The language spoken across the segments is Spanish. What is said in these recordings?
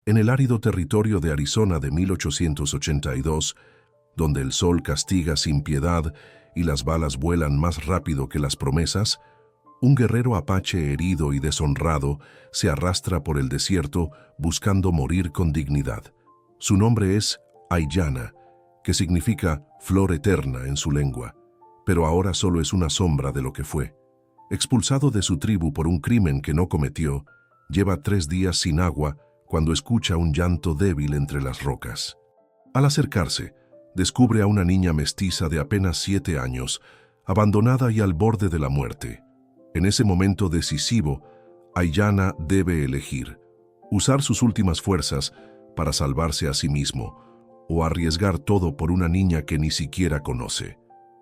En el árido territorio de Arizona de 1882, donde el sol castiga sin piedad y las balas vuelan más rápido que las promesas, un guerrero apache herido y deshonrado se arrastra por el desierto buscando morir con dignidad. Su nombre es Aiyana, que significa flor eterna en su lengua, pero ahora solo es una sombra de lo que fue. Expulsado de su tribu por un crimen que no cometió, lleva 3 días sin agua cuando escucha un llanto débil entre las rocas. Al acercarse, descubre a una niña mestiza de apenas 7 años, abandonada y al borde de la muerte. En ese momento decisivo, Aiyana debe elegir: usar sus últimas fuerzas para salvarse a sí mismo, o arriesgar todo por una niña que ni siquiera conoce.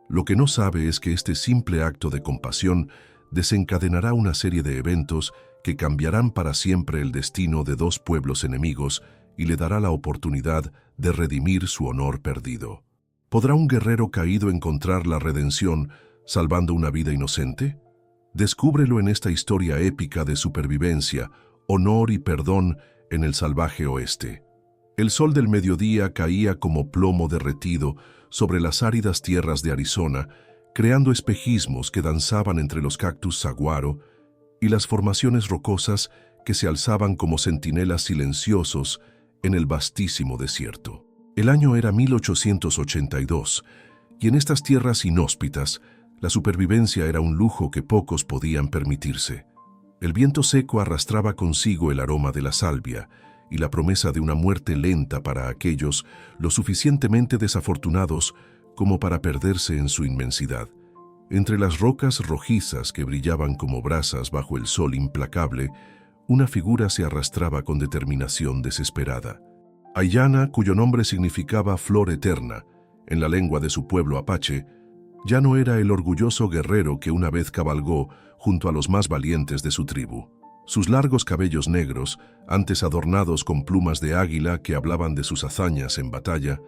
Lo que no sabe es que este simple acto de compasión desencadenará una serie de eventos que cambiarán para siempre el destino de 2 pueblos enemigos y le dará la oportunidad de redimir su honor perdido. ¿Podrá un guerrero caído encontrar la redención salvando una vida inocente? Descúbrelo en esta historia épica de supervivencia, honor y perdón en el salvaje oeste. El sol del mediodía caía como plomo derretido sobre las áridas tierras de Arizona, creando espejismos que danzaban entre los cactus saguaro y las formaciones rocosas que se alzaban como centinelas silenciosos en el vastísimo desierto. El año era 1882, y en estas tierras inhóspitas, la supervivencia era un lujo que pocos podían permitirse. El viento seco arrastraba consigo el aroma de la salvia y la promesa de una muerte lenta para aquellos lo suficientemente desafortunados como para perderse en su inmensidad. Entre las rocas rojizas que brillaban como brasas bajo el sol implacable, una figura se arrastraba con determinación desesperada. Aiyana, cuyo nombre significaba flor eterna, en la lengua de su pueblo apache, ya no era el orgulloso guerrero que una vez cabalgó junto a los más valientes de su tribu. Sus largos cabellos negros, antes adornados con plumas de águila que hablaban de sus hazañas en batalla,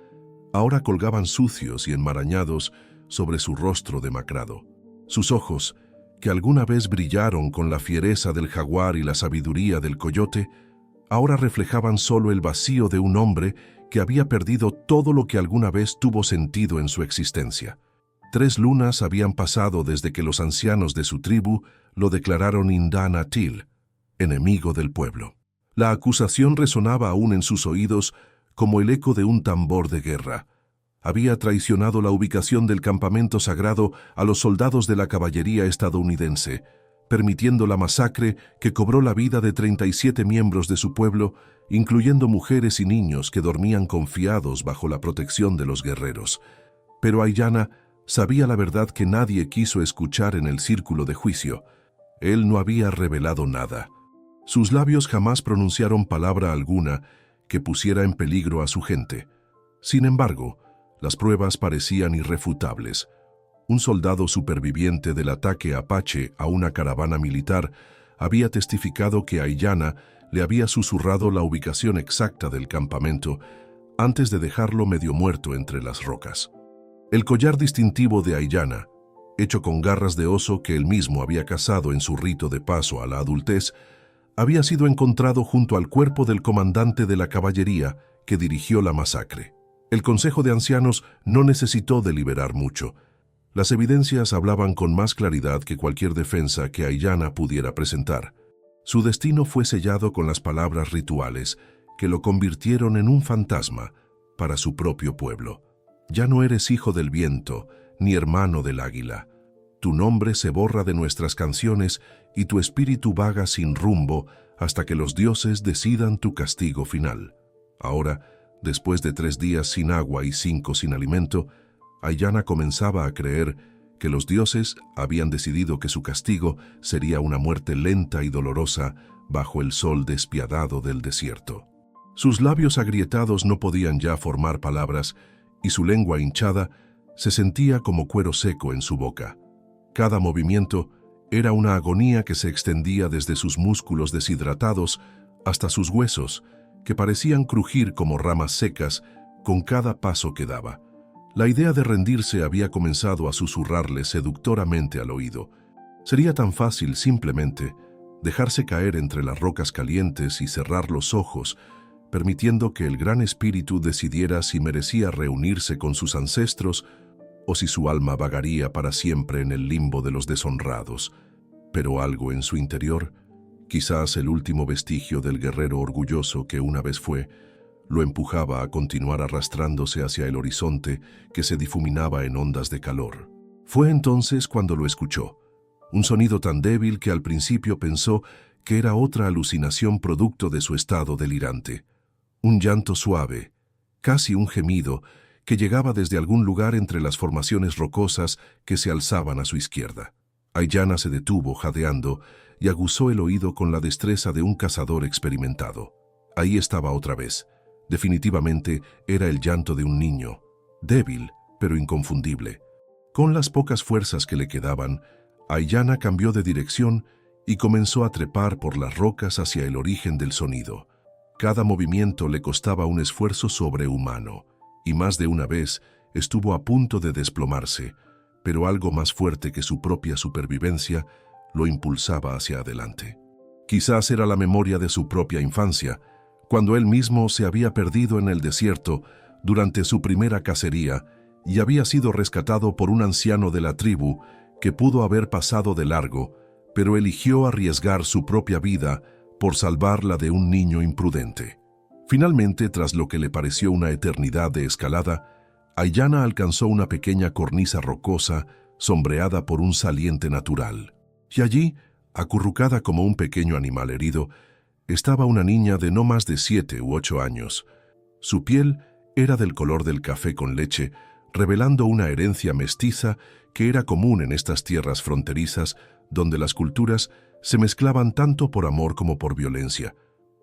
ahora colgaban sucios y enmarañados sobre su rostro demacrado. Sus ojos, que alguna vez brillaron con la fiereza del jaguar y la sabiduría del coyote, ahora reflejaban solo el vacío de un hombre que había perdido todo lo que alguna vez tuvo sentido en su existencia. 3 lunas habían pasado desde que los ancianos de su tribu lo declararon Indanatil, enemigo del pueblo. La acusación resonaba aún en sus oídos como el eco de un tambor de guerra. Había traicionado la ubicación del campamento sagrado a los soldados de la caballería estadounidense, permitiendo la masacre que cobró la vida de 37 miembros de su pueblo, incluyendo mujeres y niños que dormían confiados bajo la protección de los guerreros. Pero Aiyana sabía la verdad que nadie quiso escuchar en el círculo de juicio. Él no había revelado nada. Sus labios jamás pronunciaron palabra alguna que pusiera en peligro a su gente. Sin embargo, las pruebas parecían irrefutables. Un soldado superviviente del ataque apache a una caravana militar había testificado que Aiyana le había susurrado la ubicación exacta del campamento antes de dejarlo medio muerto entre las rocas. El collar distintivo de Aiyana, hecho con garras de oso que él mismo había cazado en su rito de paso a la adultez, había sido encontrado junto al cuerpo del comandante de la caballería que dirigió la masacre. El Consejo de Ancianos no necesitó deliberar mucho. Las evidencias hablaban con más claridad que cualquier defensa que Aiyana pudiera presentar. Su destino fue sellado con las palabras rituales que lo convirtieron en un fantasma para su propio pueblo. Ya no eres hijo del viento, ni hermano del águila. Tu nombre se borra de nuestras canciones y tu espíritu vaga sin rumbo hasta que los dioses decidan tu castigo final. Ahora, después de 3 días sin agua y 5 sin alimento, Aiyana comenzaba a creer que los dioses habían decidido que su castigo sería una muerte lenta y dolorosa bajo el sol despiadado del desierto. Sus labios agrietados no podían ya formar palabras y su lengua hinchada se sentía como cuero seco en su boca. Cada movimiento era una agonía que se extendía desde sus músculos deshidratados hasta sus huesos, que parecían crujir como ramas secas con cada paso que daba. La idea de rendirse había comenzado a susurrarle seductoramente al oído. Sería tan fácil simplemente dejarse caer entre las rocas calientes y cerrar los ojos, permitiendo que el gran espíritu decidiera si merecía reunirse con sus ancestros o si su alma vagaría para siempre en el limbo de los deshonrados. Pero algo en su interior, quizás el último vestigio del guerrero orgulloso que una vez fue, lo empujaba a continuar arrastrándose hacia el horizonte que se difuminaba en ondas de calor. Fue entonces cuando lo escuchó, un sonido tan débil que al principio pensó que era otra alucinación producto de su estado delirante. Un llanto suave, casi un gemido, que llegaba desde algún lugar entre las formaciones rocosas que se alzaban a su izquierda. Aiyana se detuvo jadeando y aguzó el oído con la destreza de un cazador experimentado. Ahí estaba otra vez. Definitivamente era el llanto de un niño, débil pero inconfundible. Con las pocas fuerzas que le quedaban, Aiyana cambió de dirección y comenzó a trepar por las rocas hacia el origen del sonido. Cada movimiento le costaba un esfuerzo sobrehumano, y más de una vez estuvo a punto de desplomarse, pero algo más fuerte que su propia supervivencia lo impulsaba hacia adelante. Quizás era la memoria de su propia infancia, cuando él mismo se había perdido en el desierto durante su primera cacería y había sido rescatado por un anciano de la tribu que pudo haber pasado de largo, pero eligió arriesgar su propia vida por salvarla de un niño imprudente. Finalmente, tras lo que le pareció una eternidad de escalada, Aiyana alcanzó una pequeña cornisa rocosa sombreada por un saliente natural. Y allí, acurrucada como un pequeño animal herido, estaba una niña de no más de 7 u 8 años. Su piel era del color del café con leche, revelando una herencia mestiza que era común en estas tierras fronterizas donde las culturas se mezclaban tanto por amor como por violencia.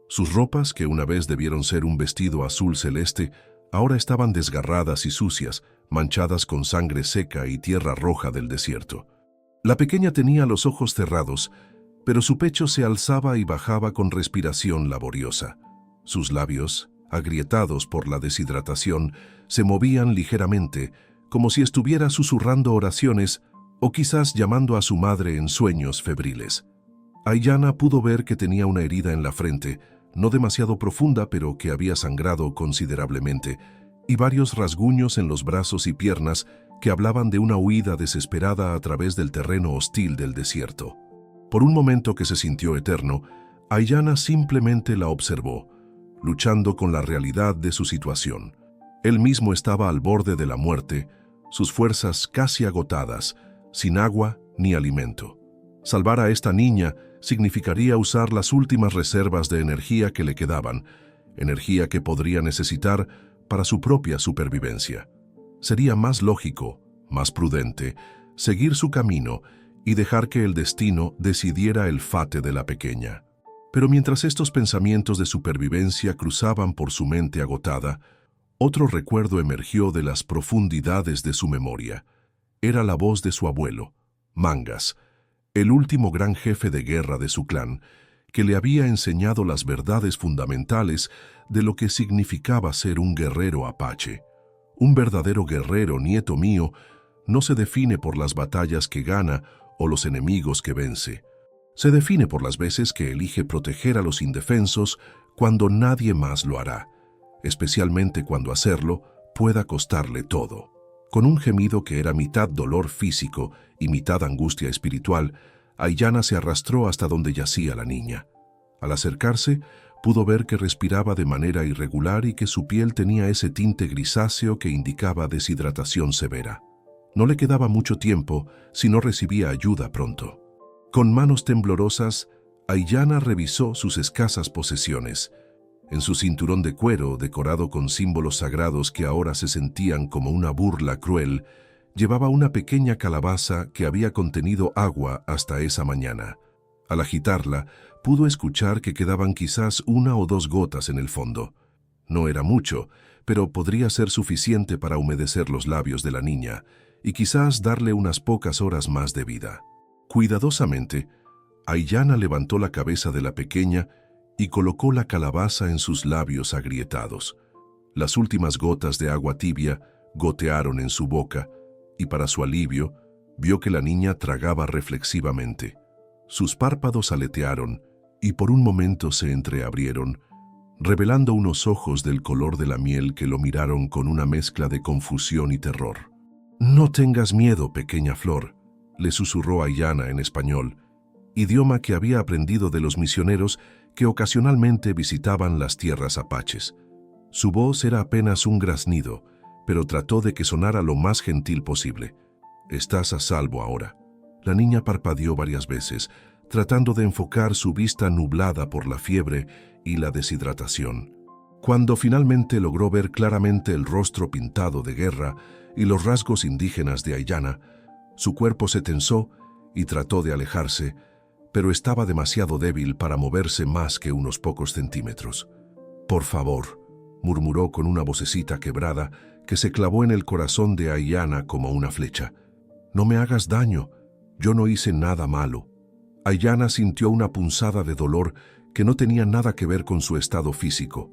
Sus ropas, que una vez debieron ser un vestido azul celeste, ahora estaban desgarradas y sucias, manchadas con sangre seca y tierra roja del desierto. La pequeña tenía los ojos cerrados, pero su pecho se alzaba y bajaba con respiración laboriosa. Sus labios, agrietados por la deshidratación, se movían ligeramente, como si estuviera susurrando oraciones o quizás llamando a su madre en sueños febriles. Aiyana pudo ver que tenía una herida en la frente, no demasiado profunda, pero que había sangrado considerablemente, y varios rasguños en los brazos y piernas que hablaban de una huida desesperada a través del terreno hostil del desierto. Por un momento que se sintió eterno, Aiyana simplemente la observó, luchando con la realidad de su situación. Él mismo estaba al borde de la muerte, sus fuerzas casi agotadas, sin agua ni alimento. Salvar a esta niña significaría usar las últimas reservas de energía que le quedaban, energía que podría necesitar para su propia supervivencia. Sería más lógico, más prudente, seguir su camino y dejar que el destino decidiera el fate de la pequeña. Pero mientras estos pensamientos de supervivencia cruzaban por su mente agotada, otro recuerdo emergió de las profundidades de su memoria. Era la voz de su abuelo, Mangas, el último gran jefe de guerra de su clan, que le había enseñado las verdades fundamentales de lo que significaba ser un guerrero apache. Un verdadero guerrero, nieto mío, no se define por las batallas que gana o los enemigos que vence. Se define por las veces que elige proteger a los indefensos cuando nadie más lo hará, especialmente cuando hacerlo pueda costarle todo. Con un gemido que era mitad dolor físico y mitad angustia espiritual, Aiyana se arrastró hasta donde yacía la niña. Al acercarse, pudo ver que respiraba de manera irregular y que su piel tenía ese tinte grisáceo que indicaba deshidratación severa. No le quedaba mucho tiempo si no recibía ayuda pronto. Con manos temblorosas, Aiyana revisó sus escasas posesiones. En su cinturón de cuero, decorado con símbolos sagrados que ahora se sentían como una burla cruel, llevaba una pequeña calabaza que había contenido agua hasta esa mañana. Al agitarla, pudo escuchar que quedaban quizás 1 o 2 gotas en el fondo. No era mucho, pero podría ser suficiente para humedecer los labios de la niña y quizás darle unas pocas horas más de vida. Cuidadosamente, Aiyana levantó la cabeza de la pequeña y colocó la calabaza en sus labios agrietados. Las últimas gotas de agua tibia gotearon en su boca y, para su alivio, vio que la niña tragaba reflexivamente. Sus párpados aletearon y por un momento se entreabrieron, revelando unos ojos del color de la miel que lo miraron con una mezcla de confusión y terror. «No tengas miedo, pequeña flor», le susurró Aiyana en español, idioma que había aprendido de los misioneros que ocasionalmente visitaban las tierras apaches. Su voz era apenas un graznido, pero trató de que sonara lo más gentil posible. «Estás a salvo ahora». La niña parpadeó varias veces, tratando de enfocar su vista nublada por la fiebre y la deshidratación. Cuando finalmente logró ver claramente el rostro pintado de guerra y los rasgos indígenas de Aiyana, su cuerpo se tensó y trató de alejarse, pero estaba demasiado débil para moverse más que unos pocos centímetros. «Por favor», murmuró con una vocecita quebrada que se clavó en el corazón de Aiyana como una flecha. «No me hagas daño, yo no hice nada malo». Aiyana sintió una punzada de dolor que no tenía nada que ver con su estado físico.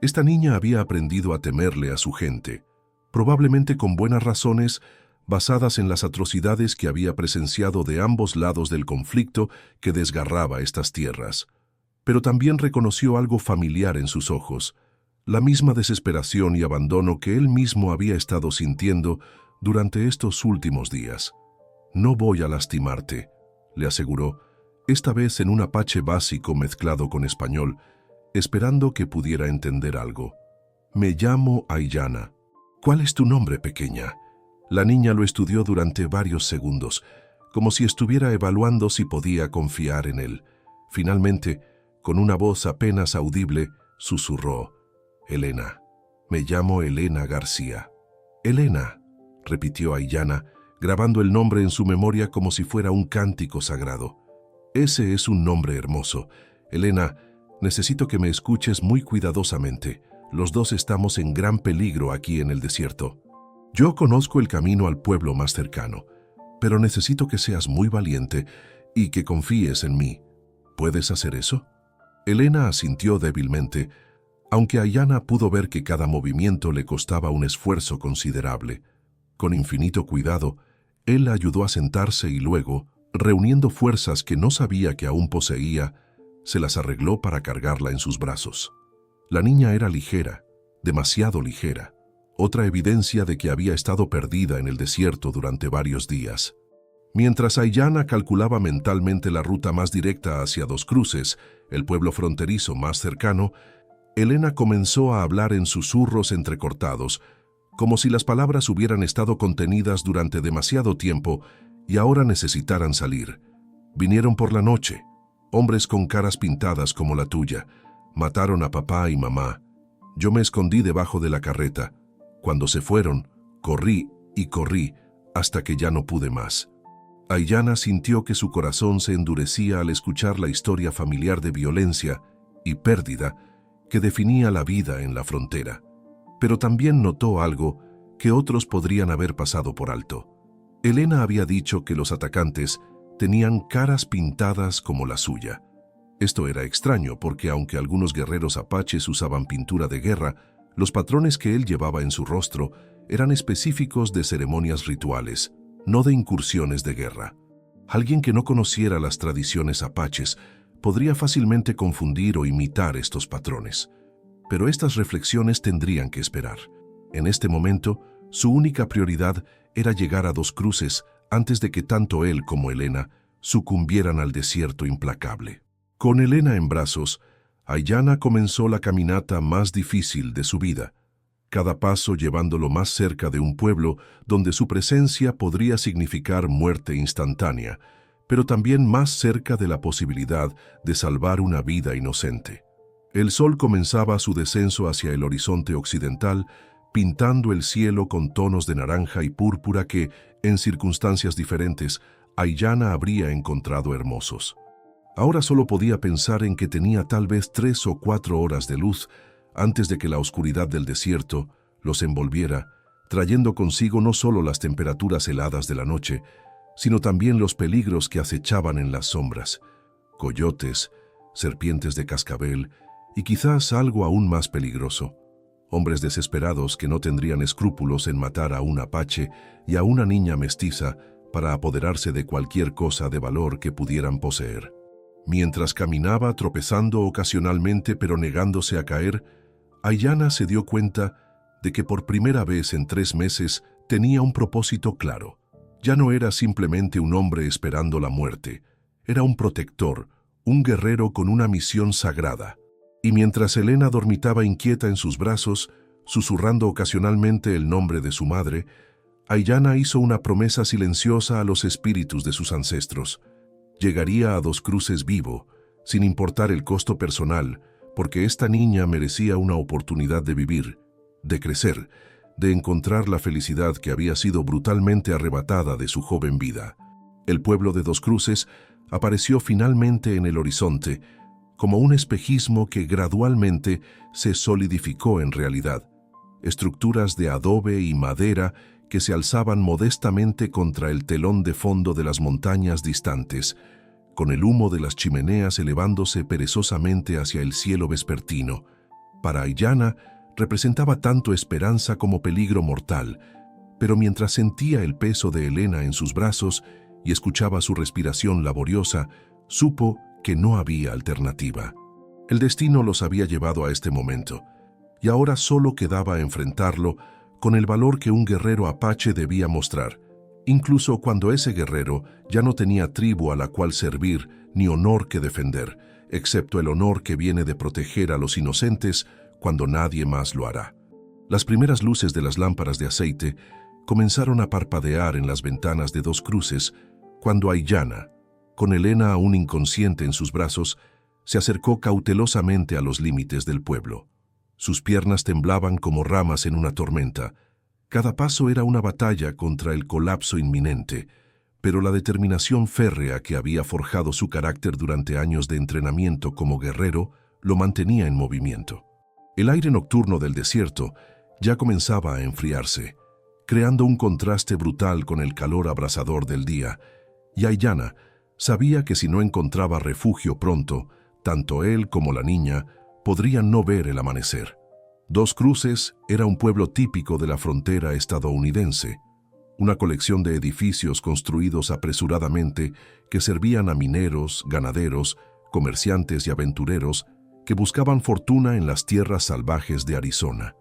Esta niña había aprendido a temerle a su gente, probablemente con buenas razones, basadas en las atrocidades que había presenciado de ambos lados del conflicto que desgarraba estas tierras. Pero también reconoció algo familiar en sus ojos, la misma desesperación y abandono que él mismo había estado sintiendo durante estos últimos días. «No voy a lastimarte», le aseguró, esta vez en un apache básico mezclado con español, esperando que pudiera entender algo. «Me llamo Aiyana». «¿Cuál es tu nombre, pequeña?». La niña lo estudió durante varios segundos, como si estuviera evaluando si podía confiar en él. Finalmente, con una voz apenas audible, susurró: «Elena. Me llamo Elena García». «Elena», repitió Aiyana, grabando el nombre en su memoria como si fuera un cántico sagrado. «Ese es un nombre hermoso. Elena, necesito que me escuches muy cuidadosamente. Los dos estamos en gran peligro aquí en el desierto. Yo conozco el camino al pueblo más cercano, pero necesito que seas muy valiente y que confíes en mí. ¿Puedes hacer eso?». Elena asintió débilmente, aunque Aiyana pudo ver que cada movimiento le costaba un esfuerzo considerable. Con infinito cuidado, él la ayudó a sentarse y luego, reuniendo fuerzas que no sabía que aún poseía, se las arregló para cargarla en sus brazos. La niña era ligera, demasiado ligera, otra evidencia de que había estado perdida en el desierto durante varios días. Mientras Aiyana calculaba mentalmente la ruta más directa hacia Dos Cruces, el pueblo fronterizo más cercano, Elena comenzó a hablar en susurros entrecortados, como si las palabras hubieran estado contenidas durante demasiado tiempo y ahora necesitaran salir. «Vinieron por la noche, hombres con caras pintadas como la tuya. Mataron a papá y mamá. Yo me escondí debajo de la carreta. Cuando se fueron, corrí y corrí hasta que ya no pude más». Aiyana sintió que su corazón se endurecía al escuchar la historia familiar de violencia y pérdida que definía la vida en la frontera. Pero también notó algo que otros podrían haber pasado por alto. Elena había dicho que los atacantes tenían caras pintadas como la suya. Esto era extraño porque aunque algunos guerreros apaches usaban pintura de guerra, los patrones que él llevaba en su rostro eran específicos de ceremonias rituales, no de incursiones de guerra. Alguien que no conociera las tradiciones apaches podría fácilmente confundir o imitar estos patrones. Pero estas reflexiones tendrían que esperar. En este momento, su única prioridad era llegar a Dos Cruces antes de que tanto él como Elena sucumbieran al desierto implacable. Con Elena en brazos, Aiyana comenzó la caminata más difícil de su vida, cada paso llevándolo más cerca de un pueblo donde su presencia podría significar muerte instantánea, pero también más cerca de la posibilidad de salvar una vida inocente. El sol comenzaba su descenso hacia el horizonte occidental, pintando el cielo con tonos de naranja y púrpura que, en circunstancias diferentes, Aiyana habría encontrado hermosos. Ahora solo podía pensar en que tenía tal vez 3 o 4 horas de luz antes de que la oscuridad del desierto los envolviera, trayendo consigo no solo las temperaturas heladas de la noche, sino también los peligros que acechaban en las sombras: coyotes, serpientes de cascabel y quizás algo aún más peligroso: hombres desesperados que no tendrían escrúpulos en matar a un apache y a una niña mestiza para apoderarse de cualquier cosa de valor que pudieran poseer. Mientras caminaba, tropezando ocasionalmente pero negándose a caer, Aiyana se dio cuenta de que por primera vez en 3 meses tenía un propósito claro. Ya no era simplemente un hombre esperando la muerte, era un protector, un guerrero con una misión sagrada. Y mientras Elena dormitaba inquieta en sus brazos, susurrando ocasionalmente el nombre de su madre, Aiyana hizo una promesa silenciosa a los espíritus de sus ancestros. Llegaría a Dos Cruces vivo, sin importar el costo personal, porque esta niña merecía una oportunidad de vivir, de crecer, de encontrar la felicidad que había sido brutalmente arrebatada de su joven vida. El pueblo de Dos Cruces apareció finalmente en el horizonte, como un espejismo que gradualmente se solidificó en realidad. Estructuras de adobe y madera que se alzaban modestamente contra el telón de fondo de las montañas distantes, con el humo de las chimeneas elevándose perezosamente hacia el cielo vespertino. Para Aiyana representaba tanto esperanza como peligro mortal, pero mientras sentía el peso de Elena en sus brazos y escuchaba su respiración laboriosa, supo que no había alternativa. El destino los había llevado a este momento, y ahora solo quedaba enfrentarlo con el valor que un guerrero apache debía mostrar, incluso cuando ese guerrero ya no tenía tribu a la cual servir ni honor que defender, excepto el honor que viene de proteger a los inocentes cuando nadie más lo hará. Las primeras luces de las lámparas de aceite comenzaron a parpadear en las ventanas de Dos Cruces cuando Aiyana, con Elena aún inconsciente en sus brazos, se acercó cautelosamente a los límites del pueblo. Sus piernas temblaban como ramas en una tormenta. Cada paso era una batalla contra el colapso inminente, pero la determinación férrea que había forjado su carácter durante años de entrenamiento como guerrero lo mantenía en movimiento. El aire nocturno del desierto ya comenzaba a enfriarse, creando un contraste brutal con el calor abrasador del día, y Aiyana sabía que si no encontraba refugio pronto, tanto él como la niña podrían no ver el amanecer. Dos Cruces era un pueblo típico de la frontera estadounidense, una colección de edificios construidos apresuradamente que servían a mineros, ganaderos, comerciantes y aventureros que buscaban fortuna en las tierras salvajes de Arizona.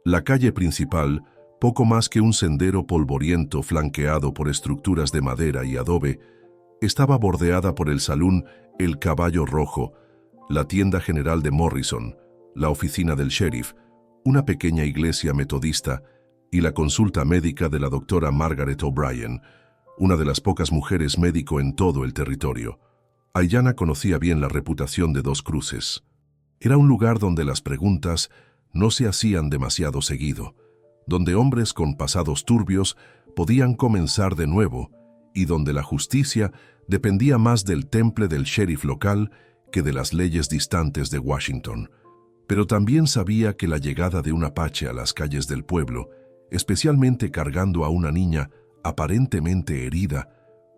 La calle principal, poco más que un sendero polvoriento flanqueado por estructuras de madera y adobe, estaba bordeada por el salón El Caballo Rojo, la tienda general de Morrison, la oficina del sheriff, una pequeña iglesia metodista y la consulta médica de la doctora Margaret O'Brien, una de las pocas mujeres médico en todo el territorio. Aiyana conocía bien la reputación de Dos Cruces. Era un lugar donde las preguntas no se hacían demasiado seguido, donde hombres con pasados turbios podían comenzar de nuevo y donde la justicia dependía más del temple del sheriff local que de las leyes distantes de Washington. Pero también sabía que la llegada de un apache a las calles del pueblo, especialmente cargando a una niña aparentemente herida,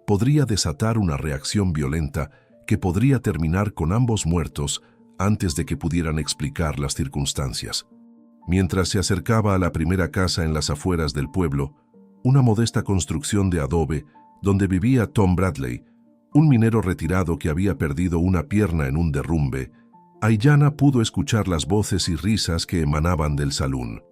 podría desatar una reacción violenta que podría terminar con ambos muertos antes de que pudieran explicar las circunstancias. Mientras se acercaba a la primera casa en las afueras del pueblo, una modesta construcción de adobe donde vivía Tom Bradley, un minero retirado que había perdido una pierna en un derrumbe, Aiyana pudo escuchar las voces y risas que emanaban del salón.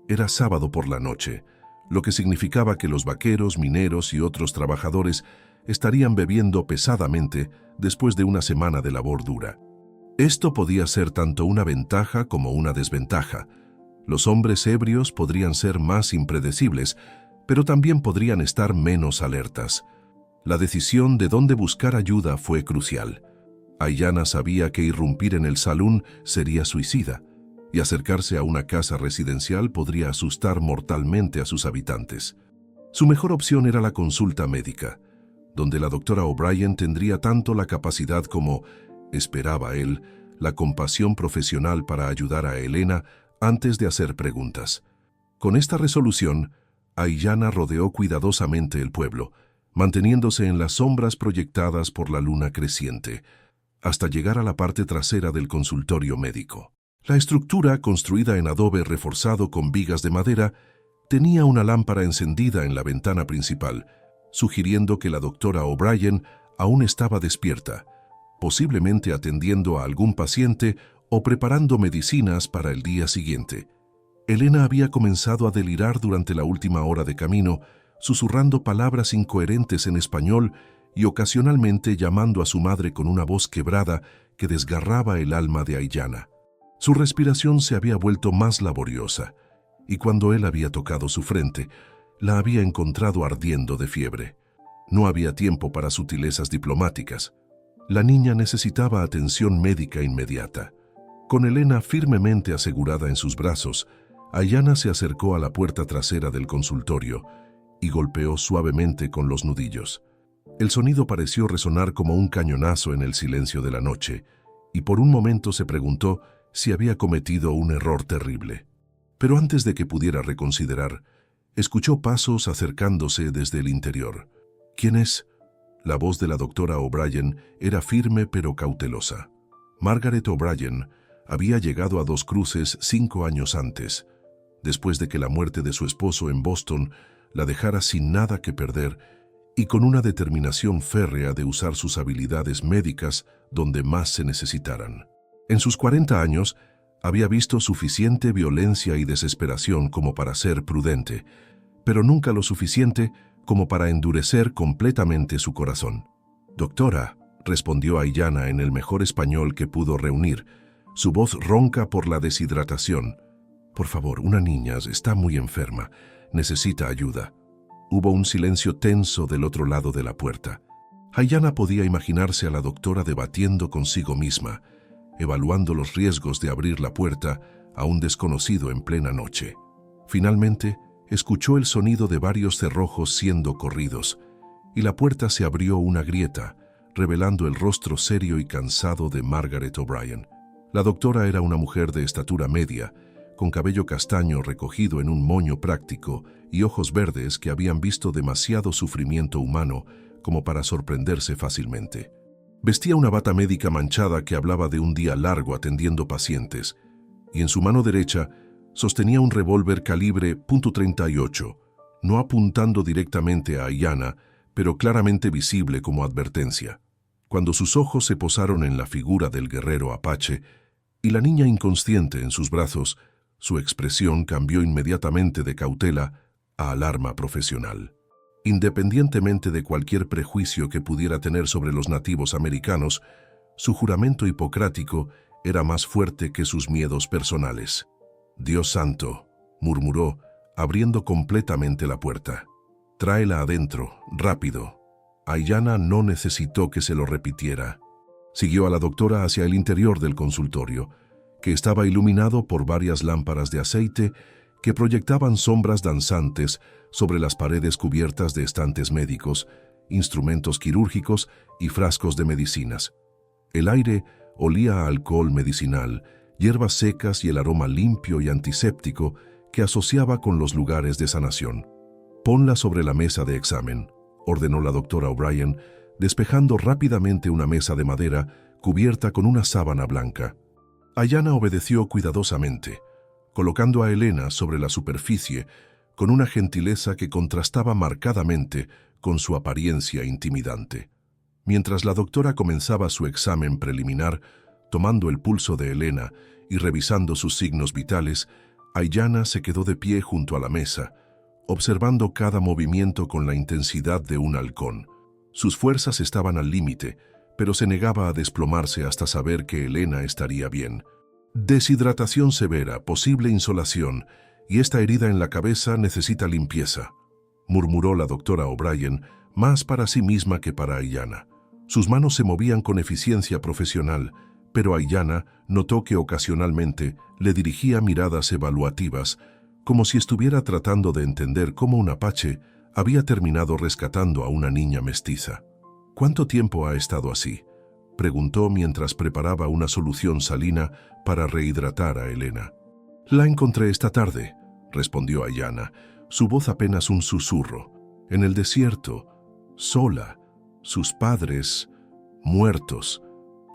Era sábado por la noche, lo que significaba que los vaqueros, mineros y otros trabajadores estarían bebiendo pesadamente después de una semana de labor dura. Esto podía ser tanto una ventaja como una desventaja. Los hombres ebrios podrían ser más impredecibles, pero también podrían estar menos alertas. La decisión de dónde buscar ayuda fue crucial. Aiyana sabía que irrumpir en el salón sería suicida, y acercarse a una casa residencial podría asustar mortalmente a sus habitantes. Su mejor opción era la consulta médica, donde la doctora O'Brien tendría tanto la capacidad como, esperaba él, la compasión profesional para ayudar a Elena antes de hacer preguntas. Con esta resolución, Aiyana rodeó cuidadosamente el pueblo, manteniéndose en las sombras proyectadas por la luna creciente, hasta llegar a la parte trasera del consultorio médico. La estructura, construida en adobe reforzado con vigas de madera, tenía una lámpara encendida en la ventana principal, sugiriendo que la doctora O'Brien aún estaba despierta. posiblemente atendiendo a algún paciente o preparando medicinas para el día siguiente. Elena había comenzado a delirar durante la última hora de camino, susurrando palabras incoherentes en español y ocasionalmente llamando a su madre con una voz quebrada que desgarraba el alma de Aiyana. Su respiración se había vuelto más laboriosa, y cuando él había tocado su frente, la había encontrado ardiendo de fiebre. No había tiempo para sutilezas diplomáticas. La niña necesitaba atención médica inmediata. Con Elena firmemente asegurada en sus brazos, Aiyana se acercó a la puerta trasera del consultorio y golpeó suavemente con los nudillos. El sonido pareció resonar como un cañonazo en el silencio de la noche, y por un momento se preguntó si había cometido un error terrible. Pero antes de que pudiera reconsiderar, escuchó pasos acercándose desde el interior. ¿Quién es? La voz de la doctora O'Brien era firme pero cautelosa. Margaret O'Brien había llegado a Dos Cruces 5 años antes, después de que la muerte de su esposo en Boston la dejara sin nada que perder y con una determinación férrea de usar sus habilidades médicas donde más se necesitaran. En sus 40 años, había visto suficiente violencia y desesperación como para ser prudente, pero nunca lo suficiente como para endurecer completamente su corazón. «Doctora», respondió Aiyana en el mejor español que pudo reunir, su voz ronca por la deshidratación. «Por favor, una niña está muy enferma, necesita ayuda». Hubo un silencio tenso del otro lado de la puerta. Aiyana podía imaginarse a la doctora debatiendo consigo misma, evaluando los riesgos de abrir la puerta a un desconocido en plena noche. Finalmente, escuchó el sonido de varios cerrojos siendo corridos, y la puerta se abrió una grieta, revelando el rostro serio y cansado de Margaret O'Brien. La doctora era una mujer de estatura media, con cabello castaño recogido en un moño práctico y ojos verdes que habían visto demasiado sufrimiento humano como para sorprenderse fácilmente. Vestía una bata médica manchada que hablaba de un día largo atendiendo pacientes, y en su mano derecha sostenía un revólver calibre .38, no apuntando directamente a Aiyana, pero claramente visible como advertencia. Cuando sus ojos se posaron en la figura del guerrero apache y la niña inconsciente en sus brazos, su expresión cambió inmediatamente de cautela a alarma profesional. Independientemente de cualquier prejuicio que pudiera tener sobre los nativos americanos, su juramento hipocrático era más fuerte que sus miedos personales. «Dios santo», murmuró, abriendo completamente la puerta. «Tráela adentro, rápido». Aiyana no necesitó que se lo repitiera. Siguió a la doctora hacia el interior del consultorio, que estaba iluminado por varias lámparas de aceite que proyectaban sombras danzantes sobre las paredes cubiertas de estantes médicos, instrumentos quirúrgicos y frascos de medicinas. El aire olía a alcohol medicinal, hierbas secas y el aroma limpio y antiséptico que asociaba con los lugares de sanación. «Ponla sobre la mesa de examen», ordenó la doctora O'Brien, despejando rápidamente una mesa de madera cubierta con una sábana blanca. Aiyana obedeció cuidadosamente, colocando a Elena sobre la superficie con una gentileza que contrastaba marcadamente con su apariencia intimidante. Mientras la doctora comenzaba su examen preliminar, tomando el pulso de Elena y revisando sus signos vitales, Aiyana se quedó de pie junto a la mesa, observando cada movimiento con la intensidad de un halcón. Sus fuerzas estaban al límite, pero se negaba a desplomarse hasta saber que Elena estaría bien. «Deshidratación severa, posible insolación, y esta herida en la cabeza necesita limpieza», murmuró la doctora O'Brien, más para sí misma que para Aiyana. Sus manos se movían con eficiencia profesional, pero Aiyana notó que ocasionalmente le dirigía miradas evaluativas, como si estuviera tratando de entender cómo un apache había terminado rescatando a una niña mestiza. «¿Cuánto tiempo ha estado así?», preguntó mientras preparaba una solución salina para rehidratar a Elena. «La encontré esta tarde», respondió Aiyana, su voz apenas un susurro. «En el desierto, sola, sus padres muertos».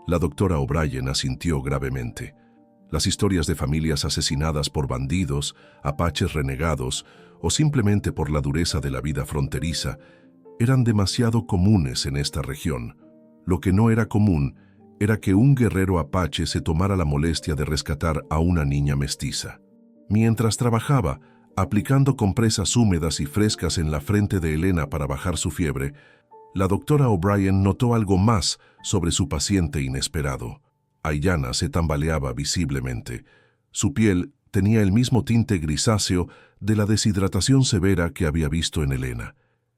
La doctora O'Brien asintió gravemente. Las historias de familias asesinadas por bandidos, apaches renegados o simplemente por la dureza de la vida fronteriza eran demasiado comunes en esta región. Lo que no era común era que un guerrero apache se tomara la molestia de rescatar a una niña mestiza. Mientras trabajaba, aplicando compresas húmedas y frescas en la frente de Elena para bajar su fiebre, la doctora O'Brien notó algo más sobre su paciente inesperado. Aiyana se tambaleaba visiblemente. Su piel tenía el mismo tinte grisáceo de la deshidratación severa que había visto en Elena,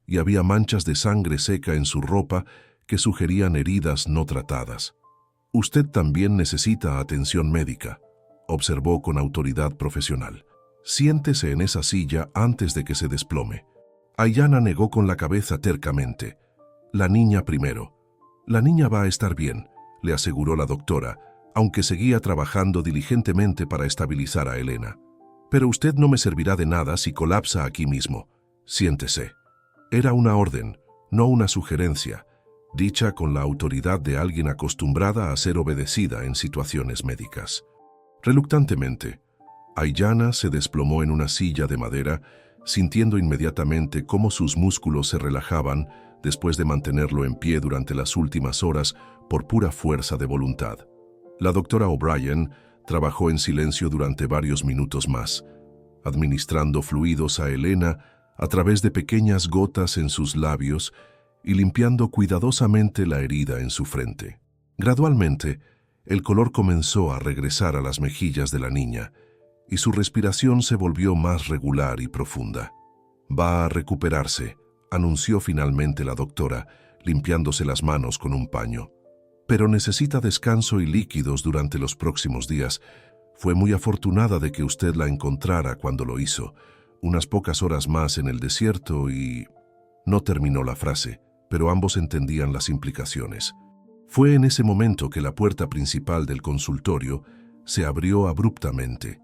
y había manchas de sangre seca en su ropa que sugerían heridas no tratadas. «Usted también necesita atención médica», observó con autoridad profesional. «Siéntese en esa silla antes de que se desplome». Aiyana negó con la cabeza tercamente. «La niña primero». «La niña va a estar bien», le aseguró la doctora, aunque seguía trabajando diligentemente para estabilizar a Elena. «Pero usted no me servirá de nada si colapsa aquí mismo. Siéntese». Era una orden, no una sugerencia, dicha con la autoridad de alguien acostumbrada a ser obedecida en situaciones médicas. Reluctantemente, Aiyana se desplomó en una silla de madera, sintiendo inmediatamente cómo sus músculos se relajaban después de mantenerlo en pie durante las últimas horas por pura fuerza de voluntad. La doctora O'Brien trabajó en silencio durante varios minutos más, administrando fluidos a Elena a través de pequeñas gotas en sus labios y limpiando cuidadosamente la herida en su frente. Gradualmente, el color comenzó a regresar a las mejillas de la niña y su respiración se volvió más regular y profunda. «Va a recuperarse», anunció finalmente la doctora, limpiándose las manos con un paño. «Pero necesita descanso y líquidos durante los próximos días. Fue muy afortunada de que usted la encontrara cuando lo hizo. Unas pocas horas más en el desierto y...» No terminó la frase, pero ambos entendían las implicaciones. Fue en ese momento que la puerta principal del consultorio se abrió abruptamente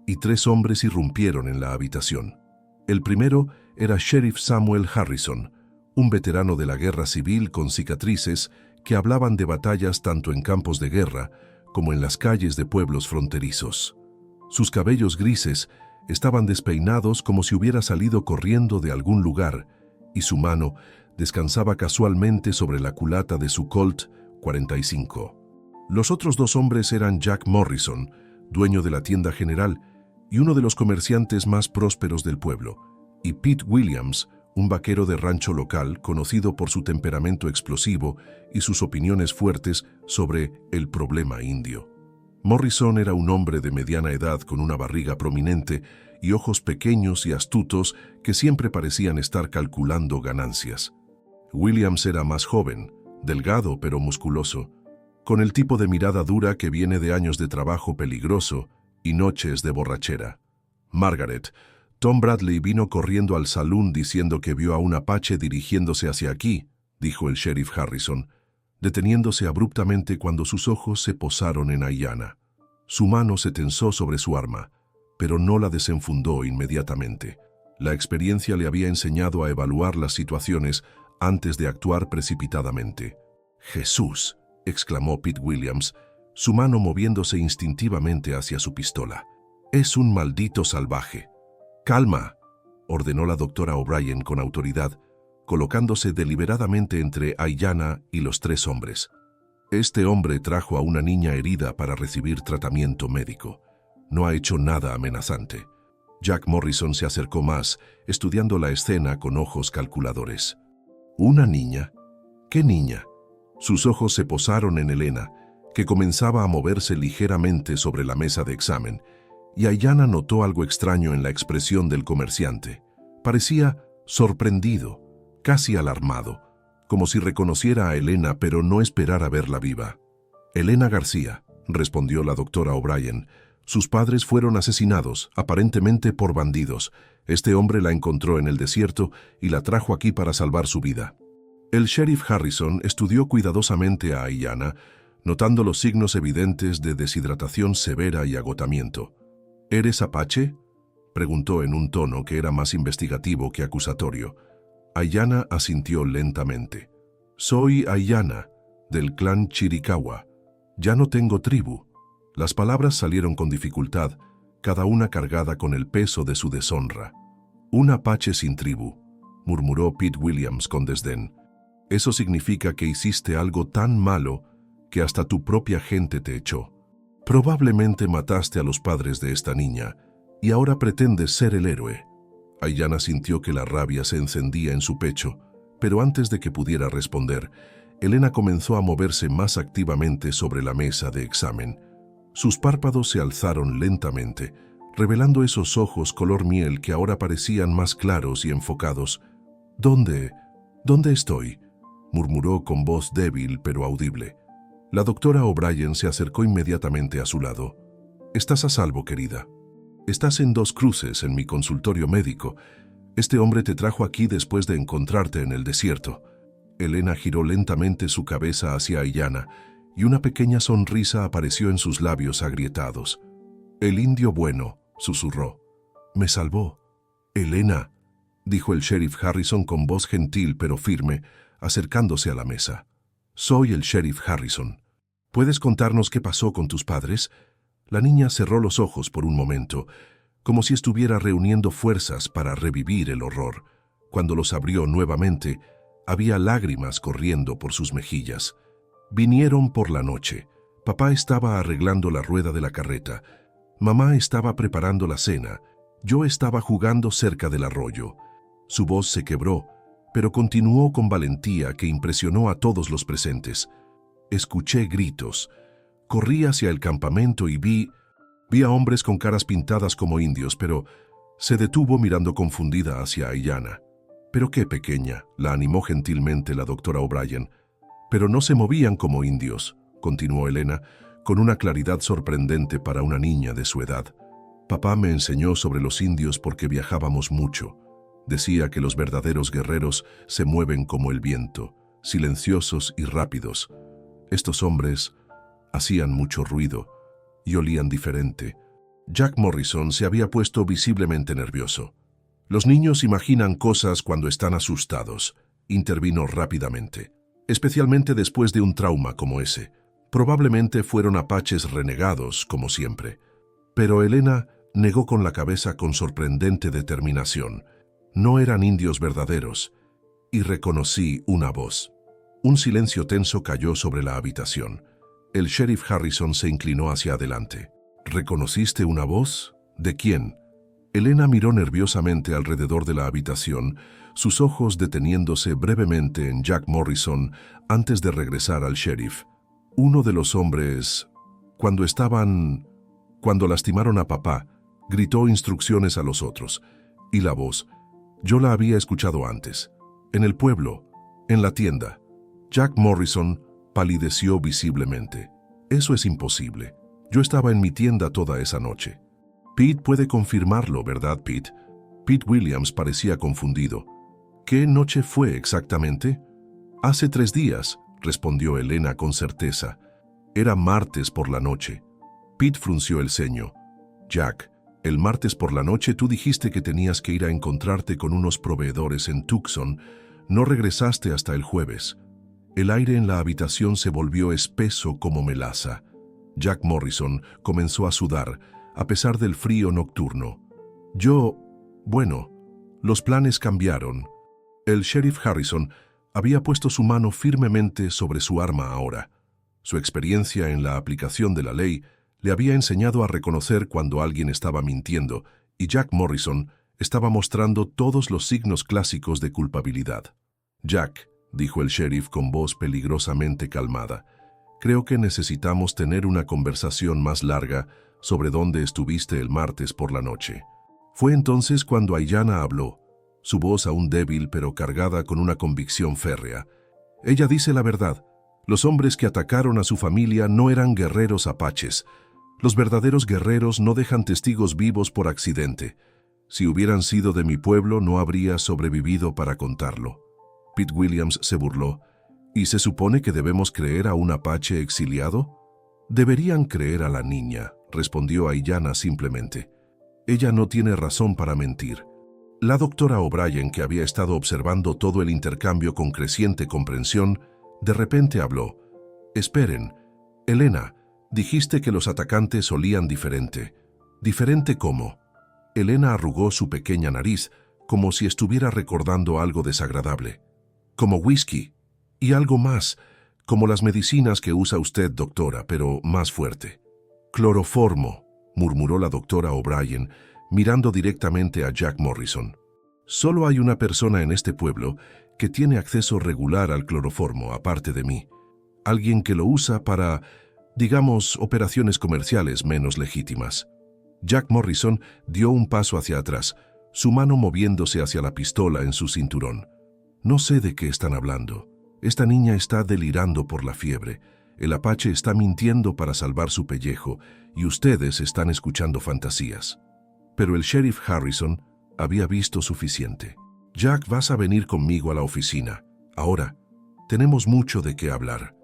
y 3 hombres irrumpieron en la habitación. El primero era Sheriff Samuel Harrison, un veterano de la guerra civil con cicatrices que hablaban de batallas tanto en campos de guerra como en las calles de pueblos fronterizos. Sus cabellos grises estaban despeinados como si hubiera salido corriendo de algún lugar y su mano descansaba casualmente sobre la culata de su Colt 45. Los otros 2 hombres eran Jack Morrison, dueño de la tienda general y uno de los comerciantes más prósperos del pueblo, y Pete Williams, un vaquero de rancho local conocido por su temperamento explosivo y sus opiniones fuertes sobre el problema indio. Morrison era un hombre de mediana edad con una barriga prominente y ojos pequeños y astutos que siempre parecían estar calculando ganancias. Williams era más joven, delgado pero musculoso, con el tipo de mirada dura que viene de años de trabajo peligroso y noches de borrachera. Margaret, Tom Bradley vino corriendo al salón diciendo que vio a un apache dirigiéndose hacia aquí, dijo el sheriff Harrison, deteniéndose abruptamente cuando sus ojos se posaron en Aiyana. Su mano se tensó sobre su arma, pero no la desenfundó inmediatamente. La experiencia le había enseñado a evaluar las situaciones antes de actuar precipitadamente. «¡Jesús!», exclamó Pete Williams, su mano moviéndose instintivamente hacia su pistola. «Es un maldito salvaje». «Calma», ordenó la doctora O'Brien con autoridad, colocándose deliberadamente entre Aiyana y los 3 hombres. «Este hombre trajo a una niña herida para recibir tratamiento médico. No ha hecho nada amenazante». Jack Morrison se acercó más, estudiando la escena con ojos calculadores. «¿Una niña? ¿Qué niña?». Sus ojos se posaron en Elena, que comenzaba a moverse ligeramente sobre la mesa de examen, y Aiyana notó algo extraño en la expresión del comerciante. Parecía sorprendido, casi alarmado, como si reconociera a Elena pero no esperara verla viva. «Elena García», respondió la doctora O'Brien. «Sus padres fueron asesinados, aparentemente por bandidos. Este hombre la encontró en el desierto y la trajo aquí para salvar su vida». El sheriff Harrison estudió cuidadosamente a Aiyana, notando los signos evidentes de deshidratación severa y agotamiento. «¿Eres apache?», preguntó en un tono que era más investigativo que acusatorio. Aiyana asintió lentamente. «Soy Aiyana, del clan Chiricahua. Ya no tengo tribu». Las palabras salieron con dificultad, cada una cargada con el peso de su deshonra. «Un apache sin tribu», murmuró Pete Williams con desdén. «Eso significa que hiciste algo tan malo que hasta tu propia gente te echó. Probablemente mataste a los padres de esta niña y ahora pretendes ser el héroe. Aiyana sintió que la rabia se encendía en su pecho, pero antes de que pudiera responder, Elena comenzó a moverse más activamente sobre la mesa de examen. Sus párpados se alzaron lentamente, revelando esos ojos color miel que ahora parecían más claros y enfocados. ¿Dónde estoy?», murmuró con voz débil pero audible. La doctora O'Brien se acercó inmediatamente a su lado. «Estás a salvo, querida. Estás en Dos Cruces, en mi consultorio médico. Este hombre te trajo aquí después de encontrarte en el desierto». Elena giró lentamente su cabeza hacia Aiyana y una pequeña sonrisa apareció en sus labios agrietados. «El indio bueno», susurró. «Me salvó». «Elena», dijo el sheriff Harrison con voz gentil pero firme, acercándose a la mesa. «Soy el sheriff Harrison. ¿Puedes contarnos qué pasó con tus padres?». La niña cerró los ojos por un momento, como si estuviera reuniendo fuerzas para revivir el horror. Cuando los abrió nuevamente, había lágrimas corriendo por sus mejillas. «Vinieron por la noche. Papá estaba arreglando la rueda de la carreta. Mamá estaba preparando la cena. Yo estaba jugando cerca del arroyo». Su voz se quebró, pero continuó con valentía que impresionó a todos los presentes. «Escuché gritos. Corrí hacia el campamento y vi a hombres con caras pintadas como indios, pero…». Se detuvo mirando confundida hacia Aiyana. «¿Pero qué, pequeña?», la animó gentilmente la doctora O'Brien. «Pero no se movían como indios», continuó Elena, con una claridad sorprendente para una niña de su edad. «Papá me enseñó sobre los indios porque viajábamos mucho. Decía que los verdaderos guerreros se mueven como el viento, silenciosos y rápidos. Estos hombres hacían mucho ruido y olían diferente». Jack Morrison se había puesto visiblemente nervioso. «Los niños imaginan cosas cuando están asustados», intervino rápidamente. «Especialmente después de un trauma como ese. Probablemente fueron apaches renegados, como siempre». Pero Elena negó con la cabeza con sorprendente determinación. «No eran indios verdaderos». Y reconocí una voz. Un silencio tenso cayó sobre la habitación. El sheriff Harrison se inclinó hacia adelante. «¿Reconociste una voz? ¿De quién?». Elena miró nerviosamente alrededor de la habitación, sus ojos deteniéndose brevemente en Jack Morrison antes de regresar al sheriff. «Uno de los hombres, cuando lastimaron a papá, gritó instrucciones a los otros. Y la voz, yo la había escuchado antes. En el pueblo, en la tienda». Jack Morrison palideció visiblemente. «Eso es imposible. Yo estaba en mi tienda toda esa noche». «Pete puede confirmarlo, ¿verdad, Pete?». Pete Williams parecía confundido. «¿Qué noche fue exactamente?». «Hace 3 días», respondió Elena con certeza. «Era martes por la noche». Pete frunció el ceño. «Jack, el martes por la noche tú dijiste que tenías que ir a encontrarte con unos proveedores en Tucson. No regresaste hasta el jueves». El aire en la habitación se volvió espeso como melaza. Jack Morrison comenzó a sudar, a pesar del frío nocturno. Bueno, los planes cambiaron». El sheriff Harrison había puesto su mano firmemente sobre su arma ahora. Su experiencia en la aplicación de la ley le había enseñado a reconocer cuando alguien estaba mintiendo, y Jack Morrison estaba mostrando todos los signos clásicos de culpabilidad. «Jack», dijo el sheriff con voz peligrosamente calmada, «creo que necesitamos tener una conversación más larga sobre dónde estuviste el martes por la noche». Fue entonces cuando Aiyana habló, su voz aún débil pero cargada con una convicción férrea. «Ella dice la verdad. Los hombres que atacaron a su familia no eran guerreros apaches. Los verdaderos guerreros no dejan testigos vivos por accidente. Si hubieran sido de mi pueblo, no habría sobrevivido para contarlo». Pete Williams se burló. «¿Y se supone que debemos creer a un apache exiliado?». «Deberían creer a la niña», respondió Aiyana simplemente. «Ella no tiene razón para mentir». La doctora O'Brien, que había estado observando todo el intercambio con creciente comprensión, de repente habló. «Esperen. Elena, dijiste que los atacantes olían diferente». «¿Diferente cómo?». Elena arrugó su pequeña nariz, como si estuviera recordando algo desagradable. «Como whisky. Y algo más. Como las medicinas que usa usted, doctora, pero más fuerte. Cloroformo, murmuró la doctora O'Brien, mirando directamente a Jack Morrison. Solo hay una persona en este pueblo que tiene acceso regular al cloroformo, aparte de mí. Alguien que lo usa para, digamos, operaciones comerciales menos legítimas. Jack Morrison dio un paso hacia atrás, su mano moviéndose hacia la pistola en su cinturón. No sé de qué están hablando. Esta niña está delirando por la fiebre. El apache está mintiendo para salvar su pellejo y ustedes están escuchando fantasías. Pero el sheriff Harrison había visto suficiente. Jack, vas a venir conmigo a la oficina. Ahora, tenemos mucho de qué hablar.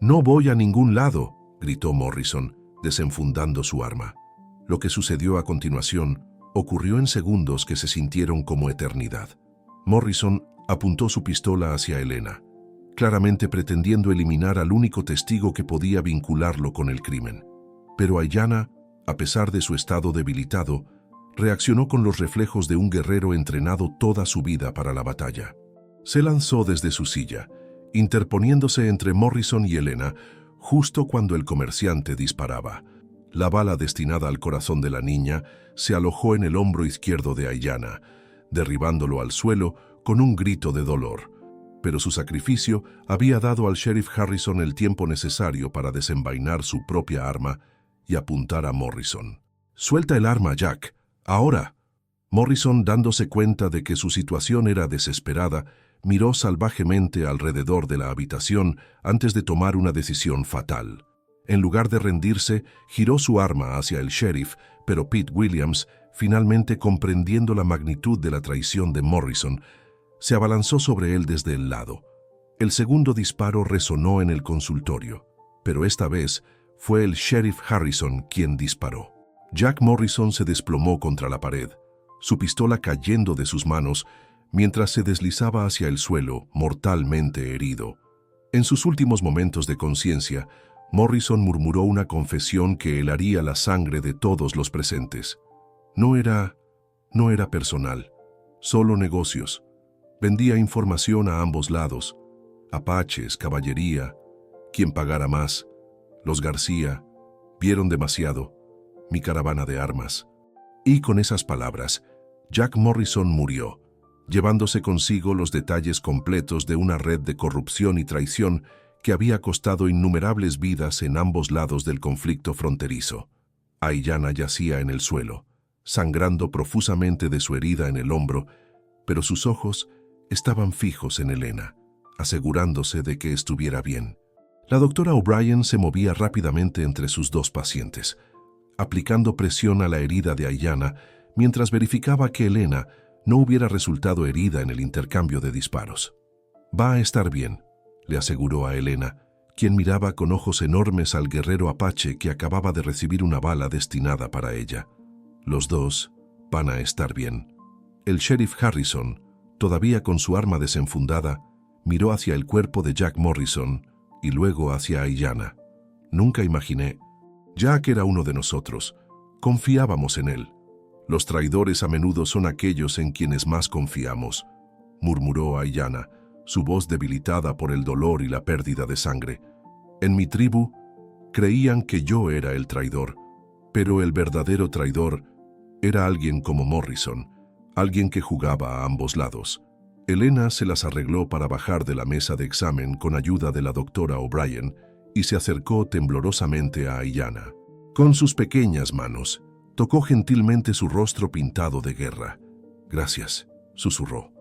No voy a ningún lado, gritó Morrison, desenfundando su arma. Lo que sucedió a continuación ocurrió en segundos que se sintieron como eternidad. Morrison apuntó su pistola hacia Elena, claramente pretendiendo eliminar al único testigo que podía vincularlo con el crimen. Pero Aiyana, a pesar de su estado debilitado, reaccionó con los reflejos de un guerrero entrenado toda su vida para la batalla. Se lanzó desde su silla, interponiéndose entre Morrison y Elena justo cuando el comerciante disparaba. La bala destinada al corazón de la niña se alojó en el hombro izquierdo de Aiyana, derribándolo al suelo con un grito de dolor. Pero su sacrificio había dado al sheriff Harrison el tiempo necesario para desenvainar su propia arma y apuntar a Morrison. «Suelta el arma, Jack. Ahora». Morrison, dándose cuenta de que su situación era desesperada, miró salvajemente alrededor de la habitación antes de tomar una decisión fatal. En lugar de rendirse, giró su arma hacia el sheriff, pero Pete Williams, finalmente comprendiendo la magnitud de la traición de Morrison, se abalanzó sobre él desde el lado. El segundo disparo resonó en el consultorio, pero esta vez fue el sheriff Harrison quien disparó. Jack Morrison se desplomó contra la pared, su pistola cayendo de sus manos mientras se deslizaba hacia el suelo, mortalmente herido. En sus últimos momentos de conciencia, Morrison murmuró una confesión que helaría la sangre de todos los presentes. No era personal, solo negocios. Vendía información a ambos lados. Apaches, caballería, quien pagara más. Los García vieron demasiado. Mi caravana de armas. Y con esas palabras, Jack Morrison murió, llevándose consigo los detalles completos de una red de corrupción y traición que había costado innumerables vidas en ambos lados del conflicto fronterizo. Aiyana yacía en el suelo, sangrando profusamente de su herida en el hombro, pero sus ojos estaban fijos en Elena, asegurándose de que estuviera bien. La doctora O'Brien se movía rápidamente entre sus dos pacientes, aplicando presión a la herida de Aiyana mientras verificaba que Elena no hubiera resultado herida en el intercambio de disparos. «Va a estar bien», le aseguró a Elena, quien miraba con ojos enormes al guerrero apache que acababa de recibir una bala destinada para ella. «Los dos van a estar bien». El sheriff Harrison, todavía con su arma desenfundada, miró hacia el cuerpo de Jack Morrison y luego hacia Aiyana. «Nunca imaginé. Jack era uno de nosotros. Confiábamos en él. Los traidores a menudo son aquellos en quienes más confiamos», murmuró Aiyana, su voz debilitada por el dolor y la pérdida de sangre. «En mi tribu, creían que yo era el traidor, pero el verdadero traidor era alguien como Morrison, alguien que jugaba a ambos lados». Elena se las arregló para bajar de la mesa de examen con ayuda de la doctora O'Brien y se acercó temblorosamente a Aiyana. Con sus pequeñas manos, tocó gentilmente su rostro pintado de guerra. «Gracias», susurró.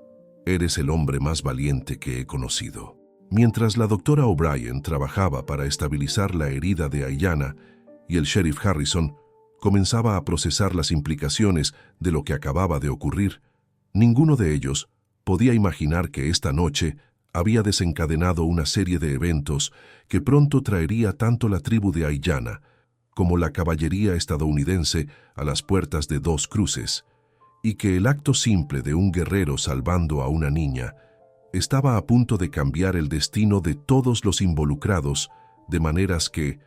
«Eres el hombre más valiente que he conocido». Mientras la doctora O'Brien trabajaba para estabilizar la herida de Aiyana y el sheriff Harrison comenzaba a procesar las implicaciones de lo que acababa de ocurrir, ninguno de ellos podía imaginar que esta noche había desencadenado una serie de eventos que pronto traería tanto la tribu de Aiyana como la caballería estadounidense a las puertas de Dos Cruces, y que el acto simple de un guerrero salvando a una niña estaba a punto de cambiar el destino de todos los involucrados de maneras que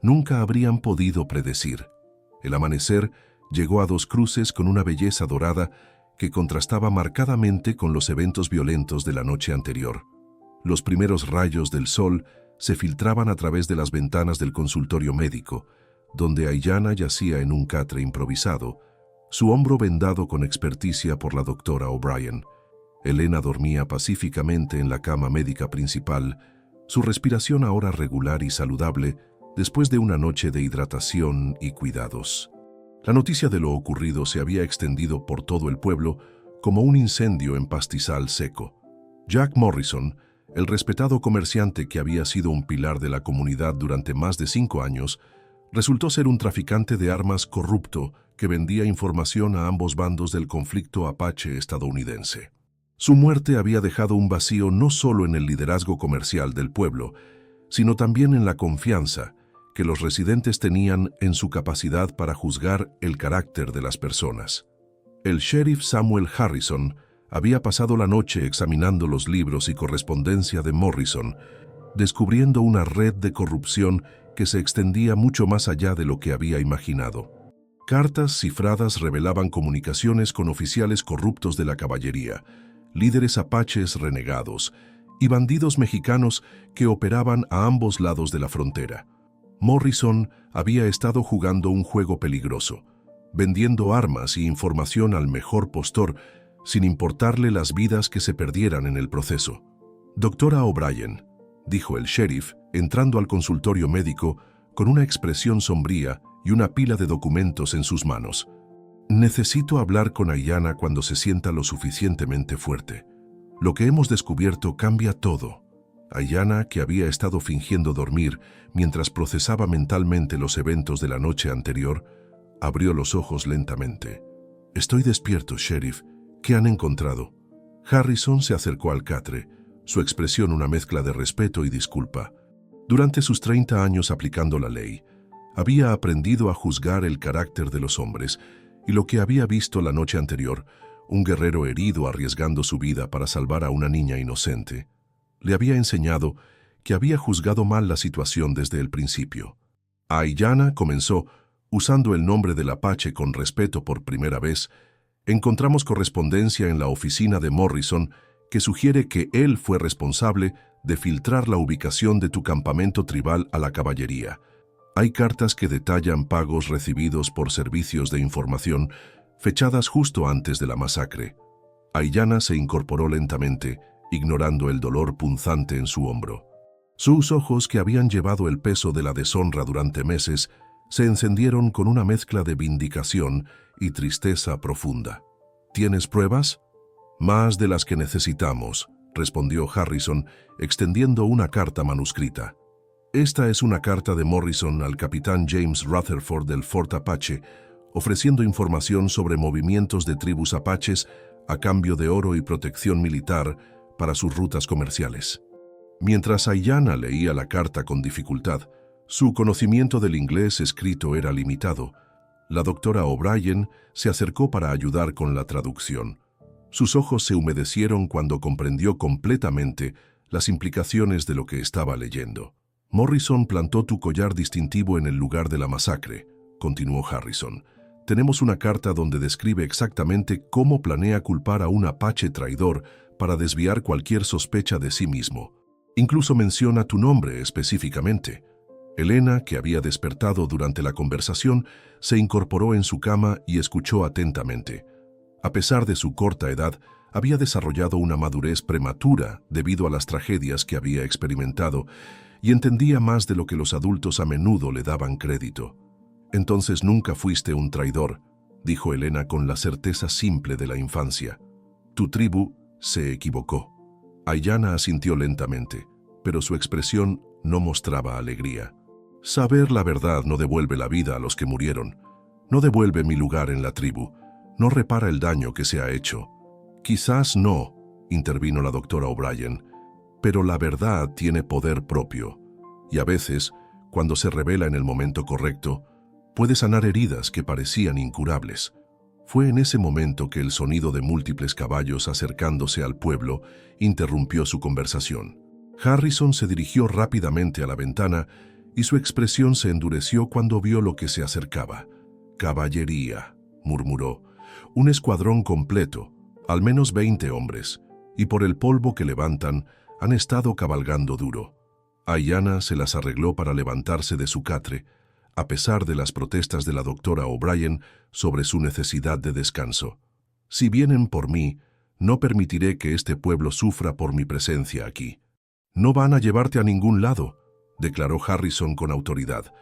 nunca habrían podido predecir. El amanecer llegó a Dos Cruces con una belleza dorada que contrastaba marcadamente con los eventos violentos de la noche anterior. Los primeros rayos del sol se filtraban a través de las ventanas del consultorio médico, donde Aiyana yacía en un catre improvisado, su hombro vendado con experticia por la doctora O'Brien. Elena dormía pacíficamente en la cama médica principal, su respiración ahora regular y saludable después de una noche de hidratación y cuidados. La noticia de lo ocurrido se había extendido por todo el pueblo como un incendio en pastizal seco. Jack Morrison, el respetado comerciante que había sido un pilar de la comunidad durante más de 5 años, resultó ser un traficante de armas corrupto que vendía información a ambos bandos del conflicto apache estadounidense. Su muerte había dejado un vacío no solo en el liderazgo comercial del pueblo, sino también en la confianza que los residentes tenían en su capacidad para juzgar el carácter de las personas. El sheriff Samuel Harrison había pasado la noche examinando los libros y correspondencia de Morrison, descubriendo una red de corrupción que se extendía mucho más allá de lo que había imaginado. Cartas cifradas revelaban comunicaciones con oficiales corruptos de la caballería, líderes apaches renegados y bandidos mexicanos que operaban a ambos lados de la frontera. Morrison había estado jugando un juego peligroso, vendiendo armas y información al mejor postor, sin importarle las vidas que se perdieran en el proceso. «Doctora O'Brien», dijo el sheriff, entrando al consultorio médico con una expresión sombría y una pila de documentos en sus manos. «Necesito hablar con Aiyana cuando se sienta lo suficientemente fuerte. Lo que hemos descubierto cambia todo». Aiyana, que había estado fingiendo dormir mientras procesaba mentalmente los eventos de la noche anterior, abrió los ojos lentamente. «Estoy despierto, sheriff. ¿Qué han encontrado?» Harrison se acercó al catre, su expresión una mezcla de respeto y disculpa. Durante sus 30 años aplicando la ley, había aprendido a juzgar el carácter de los hombres, y lo que había visto la noche anterior, un guerrero herido arriesgando su vida para salvar a una niña inocente, le había enseñado que había juzgado mal la situación desde el principio. Aiyana comenzó, usando el nombre del apache con respeto por primera vez. Encontramos correspondencia en la oficina de Morrison que sugiere que él fue responsable de filtrar la ubicación de tu campamento tribal a la caballería. Hay cartas que detallan pagos recibidos por servicios de información fechadas justo antes de la masacre. Aiyana se incorporó lentamente, ignorando el dolor punzante en su hombro. Sus ojos, que habían llevado el peso de la deshonra durante meses, se encendieron con una mezcla de vindicación y tristeza profunda. ¿Tienes pruebas? Más de las que necesitamos, respondió Harrison, extendiendo una carta manuscrita. Esta es una carta de Morrison al capitán James Rutherford del Fort Apache, ofreciendo información sobre movimientos de tribus apaches a cambio de oro y protección militar para sus rutas comerciales. Mientras Aiyana leía la carta con dificultad, su conocimiento del inglés escrito era limitado. La doctora O'Brien se acercó para ayudar con la traducción. Sus ojos se humedecieron cuando comprendió completamente las implicaciones de lo que estaba leyendo. «Morrison plantó tu collar distintivo en el lugar de la masacre», continuó Harrison. «Tenemos una carta donde describe exactamente cómo planea culpar a un apache traidor para desviar cualquier sospecha de sí mismo. Incluso menciona tu nombre específicamente». Elena, que había despertado durante la conversación, se incorporó en su cama y escuchó atentamente. A pesar de su corta edad, había desarrollado una madurez prematura debido a las tragedias que había experimentado y entendía más de lo que los adultos a menudo le daban crédito. «Entonces nunca fuiste un traidor», dijo Elena con la certeza simple de la infancia. «Tu tribu se equivocó». Aiyana asintió lentamente, pero su expresión no mostraba alegría. «Saber la verdad no devuelve la vida a los que murieron. No devuelve mi lugar en la tribu. No repara el daño que se ha hecho». «Quizás no», intervino la doctora O'Brien, «pero la verdad tiene poder propio. Y a veces, cuando se revela en el momento correcto, puede sanar heridas que parecían incurables». Fue en ese momento que el sonido de múltiples caballos acercándose al pueblo interrumpió su conversación. Harrison se dirigió rápidamente a la ventana y su expresión se endureció cuando vio lo que se acercaba. «Caballería», murmuró. «Un escuadrón completo, al menos 20 hombres, y por el polvo que levantan, han estado cabalgando duro. Aiyana se las arregló para levantarse de su catre, a pesar de las protestas de la doctora O'Brien sobre su necesidad de descanso. Si vienen por mí, no permitiré que este pueblo sufra por mi presencia aquí. No van a llevarte a ningún lado, declaró Harrison con autoridad.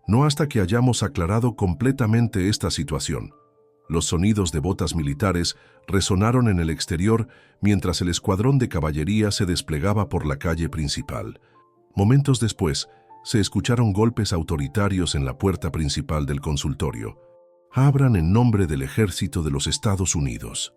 No hasta que hayamos aclarado completamente esta situación. Los sonidos de botas militares resonaron en el exterior mientras el escuadrón de caballería se desplegaba por la calle principal. Momentos después, se escucharon golpes autoritarios en la puerta principal del consultorio. «Abran en nombre del ejército de los Estados Unidos».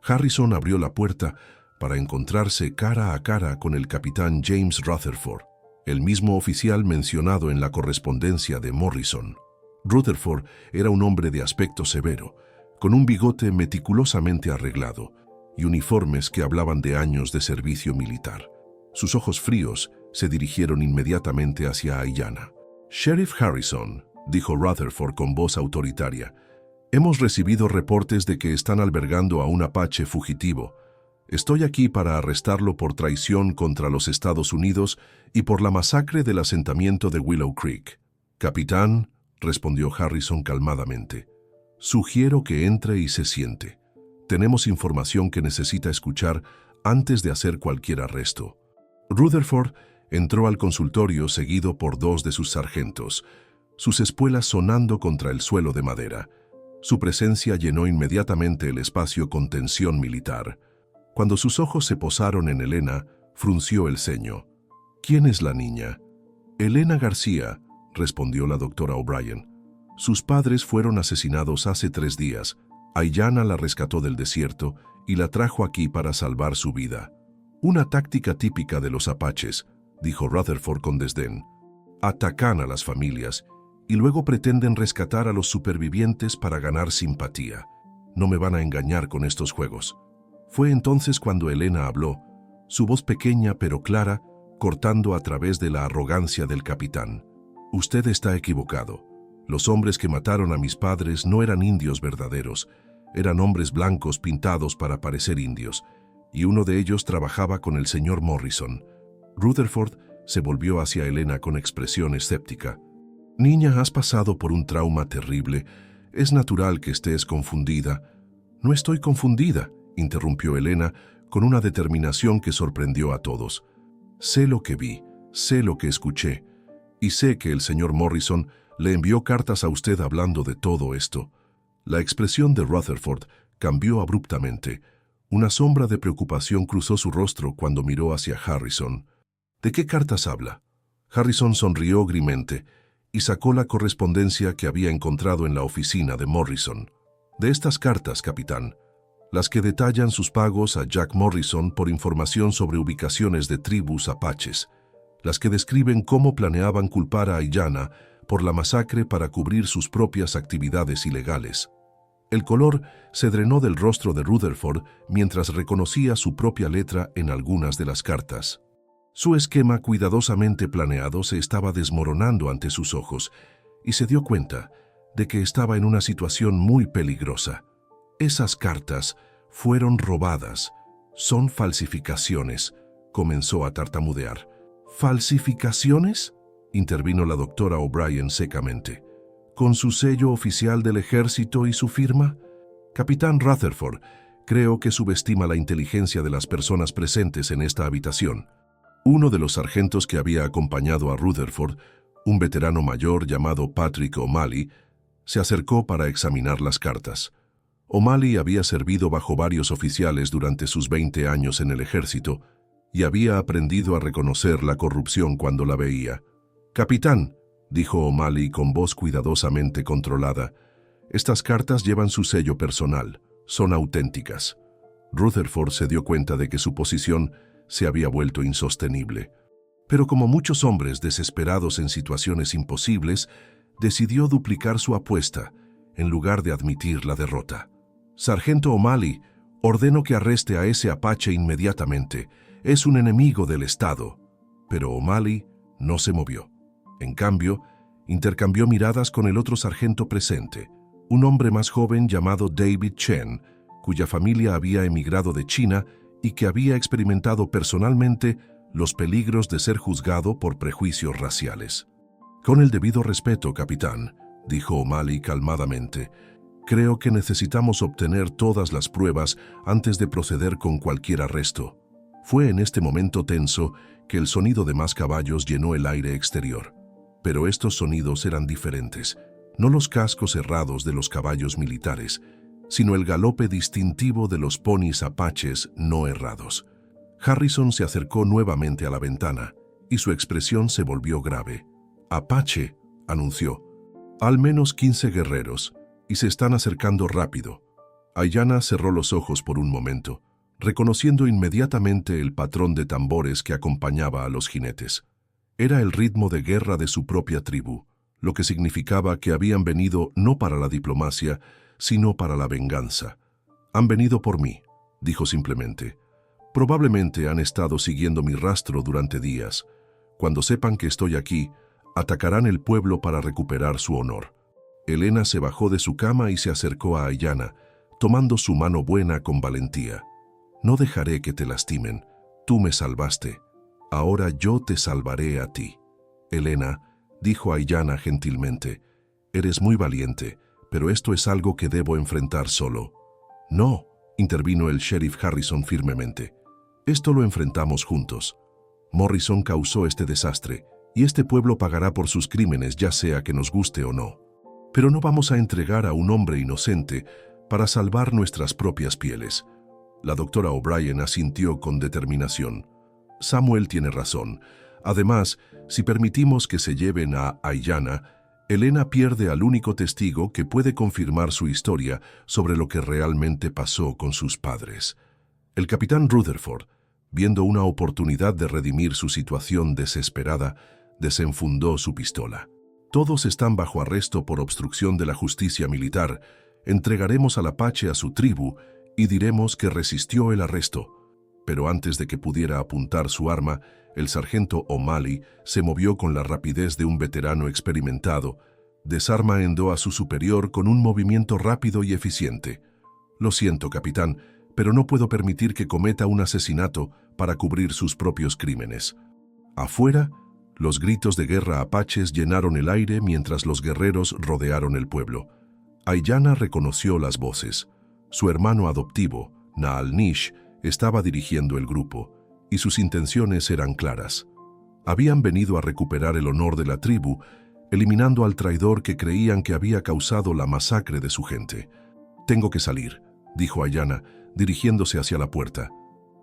Harrison abrió la puerta para encontrarse cara a cara con el capitán James Rutherford, el mismo oficial mencionado en la correspondencia de Morrison. Rutherford era un hombre de aspecto severo, con un bigote meticulosamente arreglado y uniformes que hablaban de años de servicio militar. Sus ojos fríos se dirigieron inmediatamente hacia Aiyana. «Sheriff Harrison», dijo Rutherford con voz autoritaria, «hemos recibido reportes de que están albergando a un apache fugitivo. Estoy aquí para arrestarlo por traición contra los Estados Unidos y por la masacre del asentamiento de Willow Creek». «Capitán», respondió Harrison calmadamente, «sugiero que entre y se siente. Tenemos información que necesita escuchar antes de hacer cualquier arresto». Rutherford entró al consultorio seguido por dos de sus sargentos, sus espuelas sonando contra el suelo de madera. Su presencia llenó inmediatamente el espacio con tensión militar. Cuando sus ojos se posaron en Elena, frunció el ceño. «¿Quién es la niña?» «Elena García», respondió la doctora O'Brien. «Sus padres fueron asesinados hace 3 días. Aiyana la rescató del desierto y la trajo aquí para salvar su vida». «Una táctica típica de los apaches», dijo Rutherford con desdén. «Atacan a las familias y luego pretenden rescatar a los supervivientes para ganar simpatía. No me van a engañar con estos juegos». Fue entonces cuando Elena habló, su voz pequeña pero clara, cortando a través de la arrogancia del capitán. «Usted está equivocado. Los hombres que mataron a mis padres no eran indios verdaderos, eran hombres blancos pintados para parecer indios, y uno de ellos trabajaba con el señor Morrison». Rutherford se volvió hacia Elena con expresión escéptica. «Niña, has pasado por un trauma terrible. Es natural que estés confundida». «No estoy confundida», interrumpió Elena con una determinación que sorprendió a todos. «Sé lo que vi, sé lo que escuché, y sé que el señor Morrison le envió cartas a usted hablando de todo esto». La expresión de Rutherford cambió abruptamente. Una sombra de preocupación cruzó su rostro cuando miró hacia Harrison. «¿De qué cartas habla?» Harrison sonrió grimente y sacó la correspondencia que había encontrado en la oficina de Morrison. «De estas cartas, capitán, las que detallan sus pagos a Jack Morrison por información sobre ubicaciones de tribus apaches, las que describen cómo planeaban culpar a Aiyana por la masacre para cubrir sus propias actividades ilegales». El color se drenó del rostro de Rutherford mientras reconocía su propia letra en algunas de las cartas. Su esquema cuidadosamente planeado se estaba desmoronando ante sus ojos y se dio cuenta de que estaba en una situación muy peligrosa. «Esas cartas fueron robadas. Son falsificaciones», comenzó a tartamudear. «¿Falsificaciones?», intervino la doctora O'Brien secamente. «¿Con su sello oficial del ejército y su firma?» «Capitán Rutherford, creo que subestima la inteligencia de las personas presentes en esta habitación». Uno de los sargentos que había acompañado a Rutherford, un veterano mayor llamado Patrick O'Malley, se acercó para examinar las cartas. O'Malley había servido bajo varios oficiales durante sus 20 años en el ejército y había aprendido a reconocer la corrupción cuando la veía. «Capitán», dijo O'Malley con voz cuidadosamente controlada, «estas cartas llevan su sello personal, son auténticas». Rutherford se dio cuenta de que su posición se había vuelto insostenible. Pero como muchos hombres desesperados en situaciones imposibles, decidió duplicar su apuesta en lugar de admitir la derrota. «Sargento O'Malley, ordeno que arreste a ese apache inmediatamente. Es un enemigo del Estado». Pero O'Malley no se movió. En cambio, intercambió miradas con el otro sargento presente, un hombre más joven llamado David Chen, cuya familia había emigrado de China y que había experimentado personalmente los peligros de ser juzgado por prejuicios raciales. Con el debido respeto, capitán, dijo O'Malley calmadamente, creo que necesitamos obtener todas las pruebas antes de proceder con cualquier arresto. Fue en este momento tenso que el sonido de más caballos llenó el aire exterior. Pero estos sonidos eran diferentes, no los cascos herrados de los caballos militares, sino el galope distintivo de los ponis apaches no herrados. Harrison se acercó nuevamente a la ventana y su expresión se volvió grave. «Apache», anunció. «Al menos 15 guerreros, y se están acercando rápido». Aiyana cerró los ojos por un momento, reconociendo inmediatamente el patrón de tambores que acompañaba a los jinetes. Era el ritmo de guerra de su propia tribu, lo que significaba que habían venido no para la diplomacia, sino para la venganza. «Han venido por mí», dijo simplemente. «Probablemente han estado siguiendo mi rastro durante días. Cuando sepan que estoy aquí, atacarán el pueblo para recuperar su honor». Helena se bajó de su cama y se acercó a Aiyana, tomando su mano buena con valentía. «No dejaré que te lastimen. Tú me salvaste. Ahora yo te salvaré a ti». «Helena», dijo Aiyana gentilmente, «eres muy valiente, pero esto es algo que debo enfrentar solo». «No», intervino el sheriff Harrison firmemente. «Esto lo enfrentamos juntos. Morrison causó este desastre, y este pueblo pagará por sus crímenes, ya sea que nos guste o no. Pero no vamos a entregar a un hombre inocente para salvar nuestras propias pieles». La doctora O'Brien asintió con determinación. «Samuel tiene razón. Además, si permitimos que se lleven a Aiyana, Helena pierde al único testigo que puede confirmar su historia sobre lo que realmente pasó con sus padres». El capitán Rutherford, viendo una oportunidad de redimir su situación desesperada, desenfundó su pistola. «Todos están bajo arresto por obstrucción de la justicia militar. Entregaremos al Apache a su tribu y diremos que resistió el arresto». Pero antes de que pudiera apuntar su arma, el sargento O'Malley se movió con la rapidez de un veterano experimentado, desarmaendo a su superior con un movimiento rápido y eficiente. «Lo siento, capitán, pero no puedo permitir que cometa un asesinato para cubrir sus propios crímenes». Afuera, los gritos de guerra apaches llenaron el aire mientras los guerreros rodearon el pueblo. Aiyana reconoció las voces. Su hermano adoptivo, Naal-Nish, estaba dirigiendo el grupo, y sus intenciones eran claras. Habían venido a recuperar el honor de la tribu, eliminando al traidor que creían que había causado la masacre de su gente. «Tengo que salir», dijo Aiyana, dirigiéndose hacia la puerta.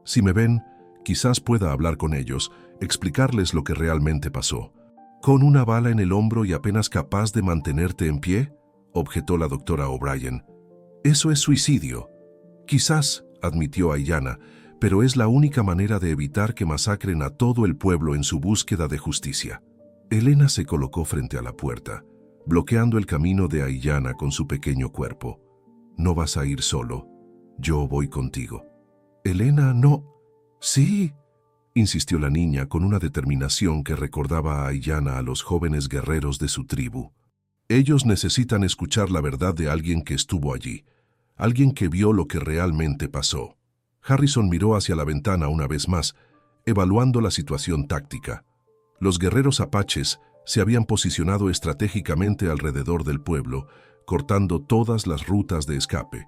«Si me ven, quizás pueda hablar con ellos, explicarles lo que realmente pasó». «¿Con una bala en el hombro y apenas capaz de mantenerte en pie?», objetó la doctora O'Brien. «Eso es suicidio». «Quizás», admitió Aiyana, «pero es la única manera de evitar que masacren a todo el pueblo en su búsqueda de justicia». Helena se colocó frente a la puerta, bloqueando el camino de Aiyana con su pequeño cuerpo. «No vas a ir solo. Yo voy contigo». «Helena, no». «Sí», insistió la niña con una determinación que recordaba a Aiyana a los jóvenes guerreros de su tribu. «Ellos necesitan escuchar la verdad de alguien que estuvo allí, alguien que vio lo que realmente pasó». Harrison miró hacia la ventana una vez más, evaluando la situación táctica. Los guerreros apaches se habían posicionado estratégicamente alrededor del pueblo, cortando todas las rutas de escape.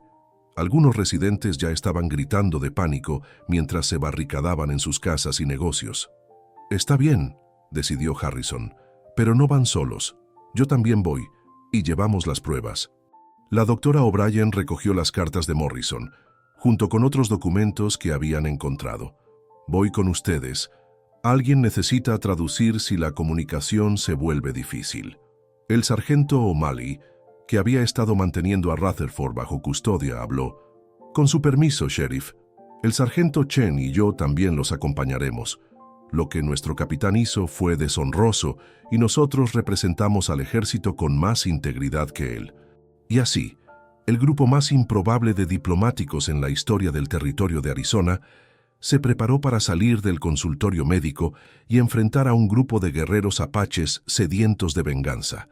Algunos residentes ya estaban gritando de pánico mientras se barricadaban en sus casas y negocios. «Está bien», decidió Harrison, «pero no van solos. Yo también voy, y llevamos las pruebas». La doctora O'Brien recogió las cartas de Morrison, junto con otros documentos que habían encontrado. «Voy con ustedes. Alguien necesita traducir si la comunicación se vuelve difícil». El sargento O'Malley, que había estado manteniendo a Rutherford bajo custodia, habló. «Con su permiso, sheriff. El sargento Chen y yo también los acompañaremos. Lo que nuestro capitán hizo fue deshonroso y nosotros representamos al ejército con más integridad que él». Y así, el grupo más improbable de diplomáticos en la historia del territorio de Arizona se preparó para salir del consultorio médico y enfrentar a un grupo de guerreros apaches sedientos de venganza.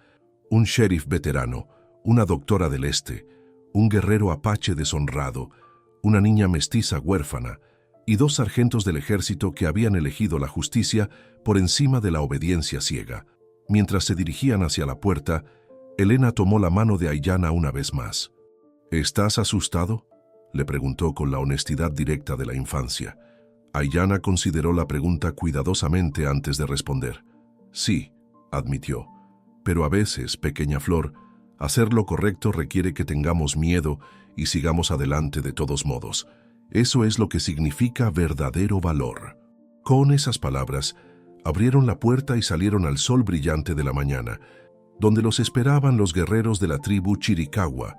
Un sheriff veterano, una doctora del este, un guerrero apache deshonrado, una niña mestiza huérfana, y 2 sargentos del ejército que habían elegido la justicia por encima de la obediencia ciega. Mientras se dirigían hacia la puerta, Elena tomó la mano de Aiyana una vez más. ¿Estás asustado?, le preguntó con la honestidad directa de la infancia. Aiyana consideró la pregunta cuidadosamente antes de responder. Sí, admitió, pero a veces, pequeña flor, hacer lo correcto requiere que tengamos miedo y sigamos adelante de todos modos. Eso es lo que significa verdadero valor. Con esas palabras, abrieron la puerta y salieron al sol brillante de la mañana, donde los esperaban los guerreros de la tribu Chiricahua,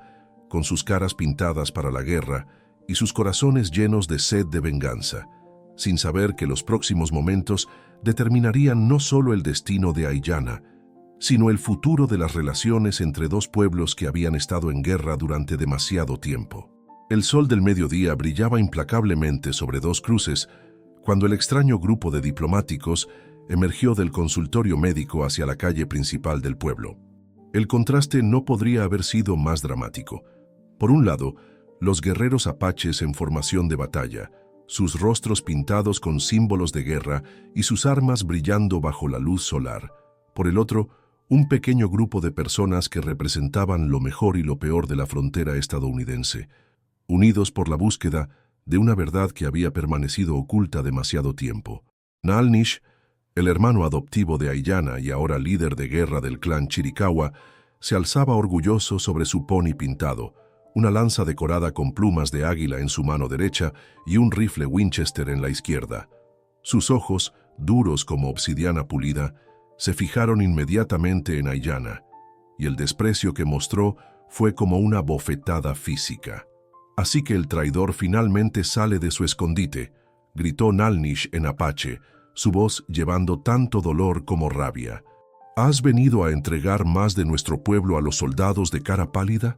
con sus caras pintadas para la guerra y sus corazones llenos de sed de venganza, sin saber que los próximos momentos determinarían no solo el destino de Aiyana, sino el futuro de las relaciones entre 2 pueblos que habían estado en guerra durante demasiado tiempo. El sol del mediodía brillaba implacablemente sobre 2 cruces cuando el extraño grupo de diplomáticos emergió del consultorio médico hacia la calle principal del pueblo. El contraste no podría haber sido más dramático. Por un lado, los guerreros apaches en formación de batalla, sus rostros pintados con símbolos de guerra y sus armas brillando bajo la luz solar. Por el otro, un pequeño grupo de personas que representaban lo mejor y lo peor de la frontera estadounidense, unidos por la búsqueda de una verdad que había permanecido oculta demasiado tiempo. Nalnish, el hermano adoptivo de Aiyana y ahora líder de guerra del clan Chiricahua, se alzaba orgulloso sobre su pony pintado, una lanza decorada con plumas de águila en su mano derecha y un rifle Winchester en la izquierda. Sus ojos, duros como obsidiana pulida, se fijaron inmediatamente en Aiyana, y el desprecio que mostró fue como una bofetada física. Así que el traidor finalmente sale de su escondite, gritó Nalnish en apache, su voz llevando tanto dolor como rabia. ¿Has venido a entregar más de nuestro pueblo a los soldados de cara pálida?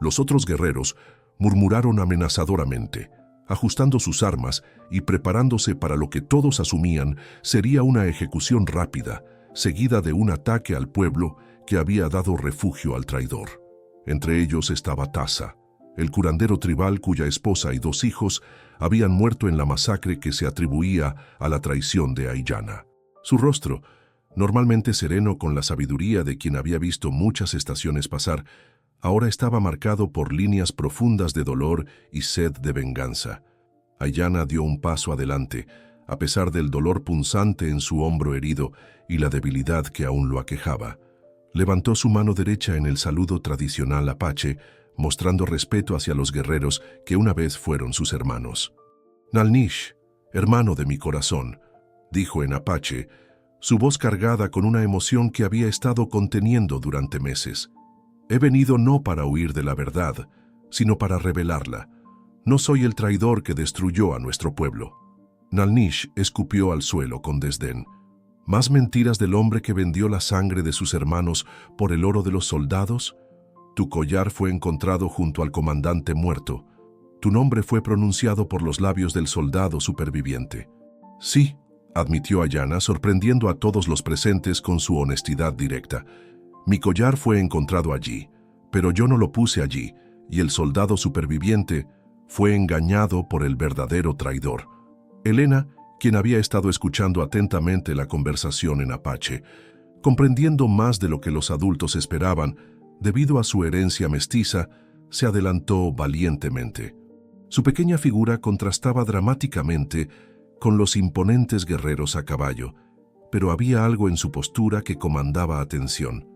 Los otros guerreros murmuraron amenazadoramente, ajustando sus armas y preparándose para lo que todos asumían sería una ejecución rápida, seguida de un ataque al pueblo que había dado refugio al traidor. Entre ellos estaba Taza, el curandero tribal cuya esposa y 2 hijos habían muerto en la masacre que se atribuía a la traición de Aiyana. Su rostro, normalmente sereno con la sabiduría de quien había visto muchas estaciones pasar, ahora estaba marcado por líneas profundas de dolor y sed de venganza. Aiyana dio un paso adelante, a pesar del dolor punzante en su hombro herido y la debilidad que aún lo aquejaba. Levantó su mano derecha en el saludo tradicional apache, mostrando respeto hacia los guerreros que una vez fueron sus hermanos. Nalnish, hermano de mi corazón, dijo en apache, su voz cargada con una emoción que había estado conteniendo durante meses. He venido no para huir de la verdad, sino para revelarla. No soy el traidor que destruyó a nuestro pueblo. Nalnish escupió al suelo con desdén. ¿Más mentiras del hombre que vendió la sangre de sus hermanos por el oro de los soldados? Tu collar fue encontrado junto al comandante muerto. Tu nombre fue pronunciado por los labios del soldado superviviente. Sí, admitió Aiyana, sorprendiendo a todos los presentes con su honestidad directa. Mi collar fue encontrado allí, pero yo no lo puse allí, y el soldado superviviente fue engañado por el verdadero traidor. Elena, quien había estado escuchando atentamente la conversación en apache, comprendiendo más de lo que los adultos esperaban, debido a su herencia mestiza, se adelantó valientemente. Su pequeña figura contrastaba dramáticamente con los imponentes guerreros a caballo, pero había algo en su postura que comandaba atención.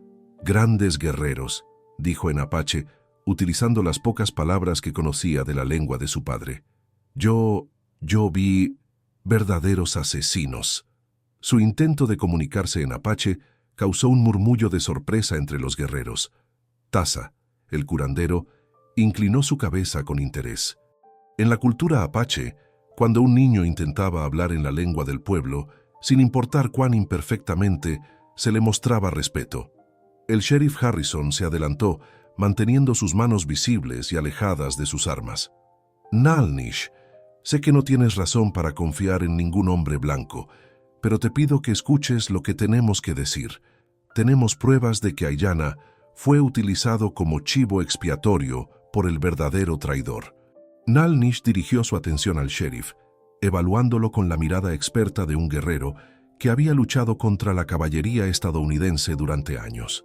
Grandes guerreros, dijo en apache, utilizando las pocas palabras que conocía de la lengua de su padre. Yo vi verdaderos asesinos. Su intento de comunicarse en apache causó un murmullo de sorpresa entre los guerreros. Taza, el curandero, inclinó su cabeza con interés. En la cultura apache, cuando un niño intentaba hablar en la lengua del pueblo, sin importar cuán imperfectamente, se le mostraba respeto. El sheriff Harrison se adelantó, manteniendo sus manos visibles y alejadas de sus armas. Nalnish, sé que no tienes razón para confiar en ningún hombre blanco, pero te pido que escuches lo que tenemos que decir. Tenemos pruebas de que Aiyana fue utilizado como chivo expiatorio por el verdadero traidor. Nalnish dirigió su atención al sheriff. evaluándolo con la mirada experta de un guerrero que había luchado contra la caballería estadounidense durante años.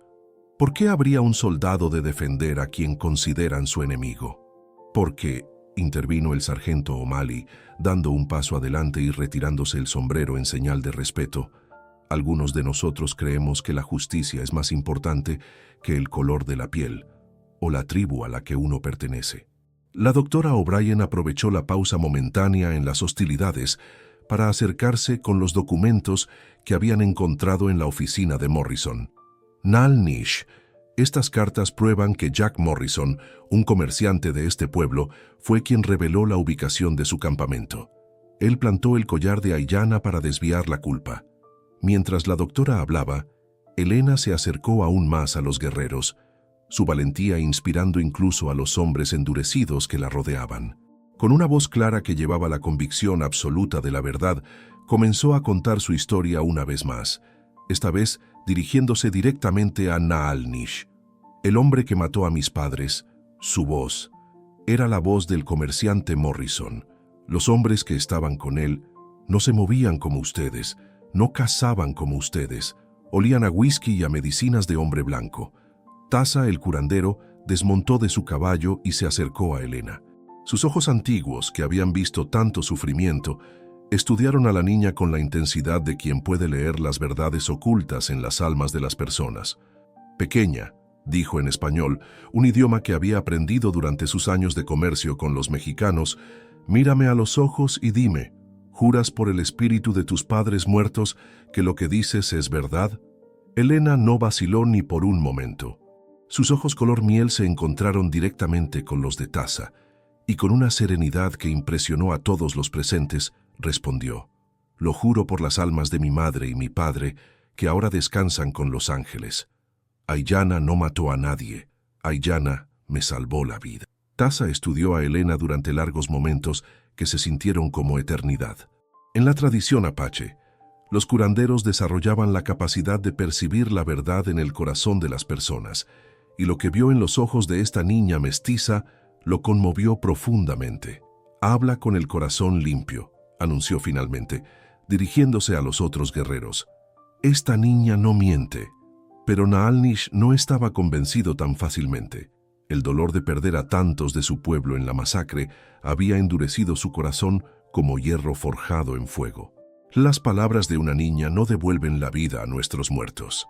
¿Por qué habría un soldado de defender a quien consideran su enemigo? Porque, intervino el sargento O'Malley, dando un paso adelante y retirándose el sombrero en señal de respeto, algunos de nosotros creemos que la justicia es más importante que el color de la piel o la tribu a la que uno pertenece. La doctora O'Brien aprovechó la pausa momentánea en las hostilidades para acercarse con los documentos que habían encontrado en la oficina de Morrison. Nal Nish. Estas cartas prueban que Jack Morrison, un comerciante de este pueblo, fue quien reveló la ubicación de su campamento. Él plantó el collar de Aiyana para desviar la culpa. Mientras la doctora hablaba, Elena se acercó aún más a los guerreros, su valentía inspirando incluso a los hombres endurecidos que la rodeaban. Con una voz clara que llevaba la convicción absoluta de la verdad, comenzó a contar su historia una vez más, esta vez dirigiéndose directamente a Naal Nish. El hombre que mató a mis padres, su voz, era la voz del comerciante Morrison. Los hombres que estaban con él no se movían como ustedes, no cazaban como ustedes, olían a whisky y a medicinas de hombre blanco. Tasa, el curandero, desmontó de su caballo y se acercó a Elena. Sus ojos antiguos, que habían visto tanto sufrimiento, estudiaron a la niña con la intensidad de quien puede leer las verdades ocultas en las almas de las personas. Pequeña, dijo en español, un idioma que había aprendido durante sus años de comercio con los mexicanos, mírame a los ojos y dime, ¿juras por el espíritu de tus padres muertos que lo que dices es verdad? Elena no vaciló ni por un momento. Sus ojos color miel se encontraron directamente con los de Tasa, y con una serenidad que impresionó a todos los presentes, respondió, «Lo juro por las almas de mi madre y mi padre, que ahora descansan con los ángeles. Aiyana no mató a nadie. Aiyana me salvó la vida». Tasa estudió a Elena durante largos momentos que se sintieron como eternidad. En la tradición apache, los curanderos desarrollaban la capacidad de percibir la verdad en el corazón de las personas, y lo que vio en los ojos de esta niña mestiza lo conmovió profundamente. «Habla con el corazón limpio», anunció finalmente, dirigiéndose a los otros guerreros. «Esta niña no miente». Pero Naal Nish no estaba convencido tan fácilmente. El dolor de perder a tantos de su pueblo en la masacre había endurecido su corazón como hierro forjado en fuego. Las palabras de una niña no devuelven la vida a nuestros muertos.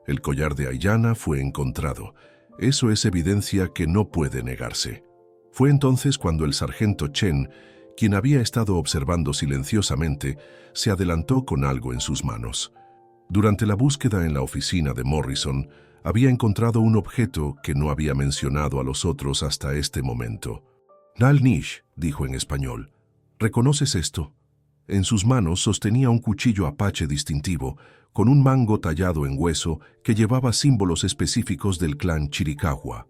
El collar de Aiyana fue encontrado. Eso es evidencia que no puede negarse. Fue entonces cuando el sargento Chen, quien había estado observando silenciosamente, se adelantó con algo en sus manos. Durante la búsqueda en la oficina de Morrison, había encontrado un objeto que no había mencionado a los otros hasta este momento. «Naal Nish», dijo en español, «¿reconoces esto?» En sus manos sostenía un cuchillo apache distintivo, con un mango tallado en hueso que llevaba símbolos específicos del clan Chiricahua.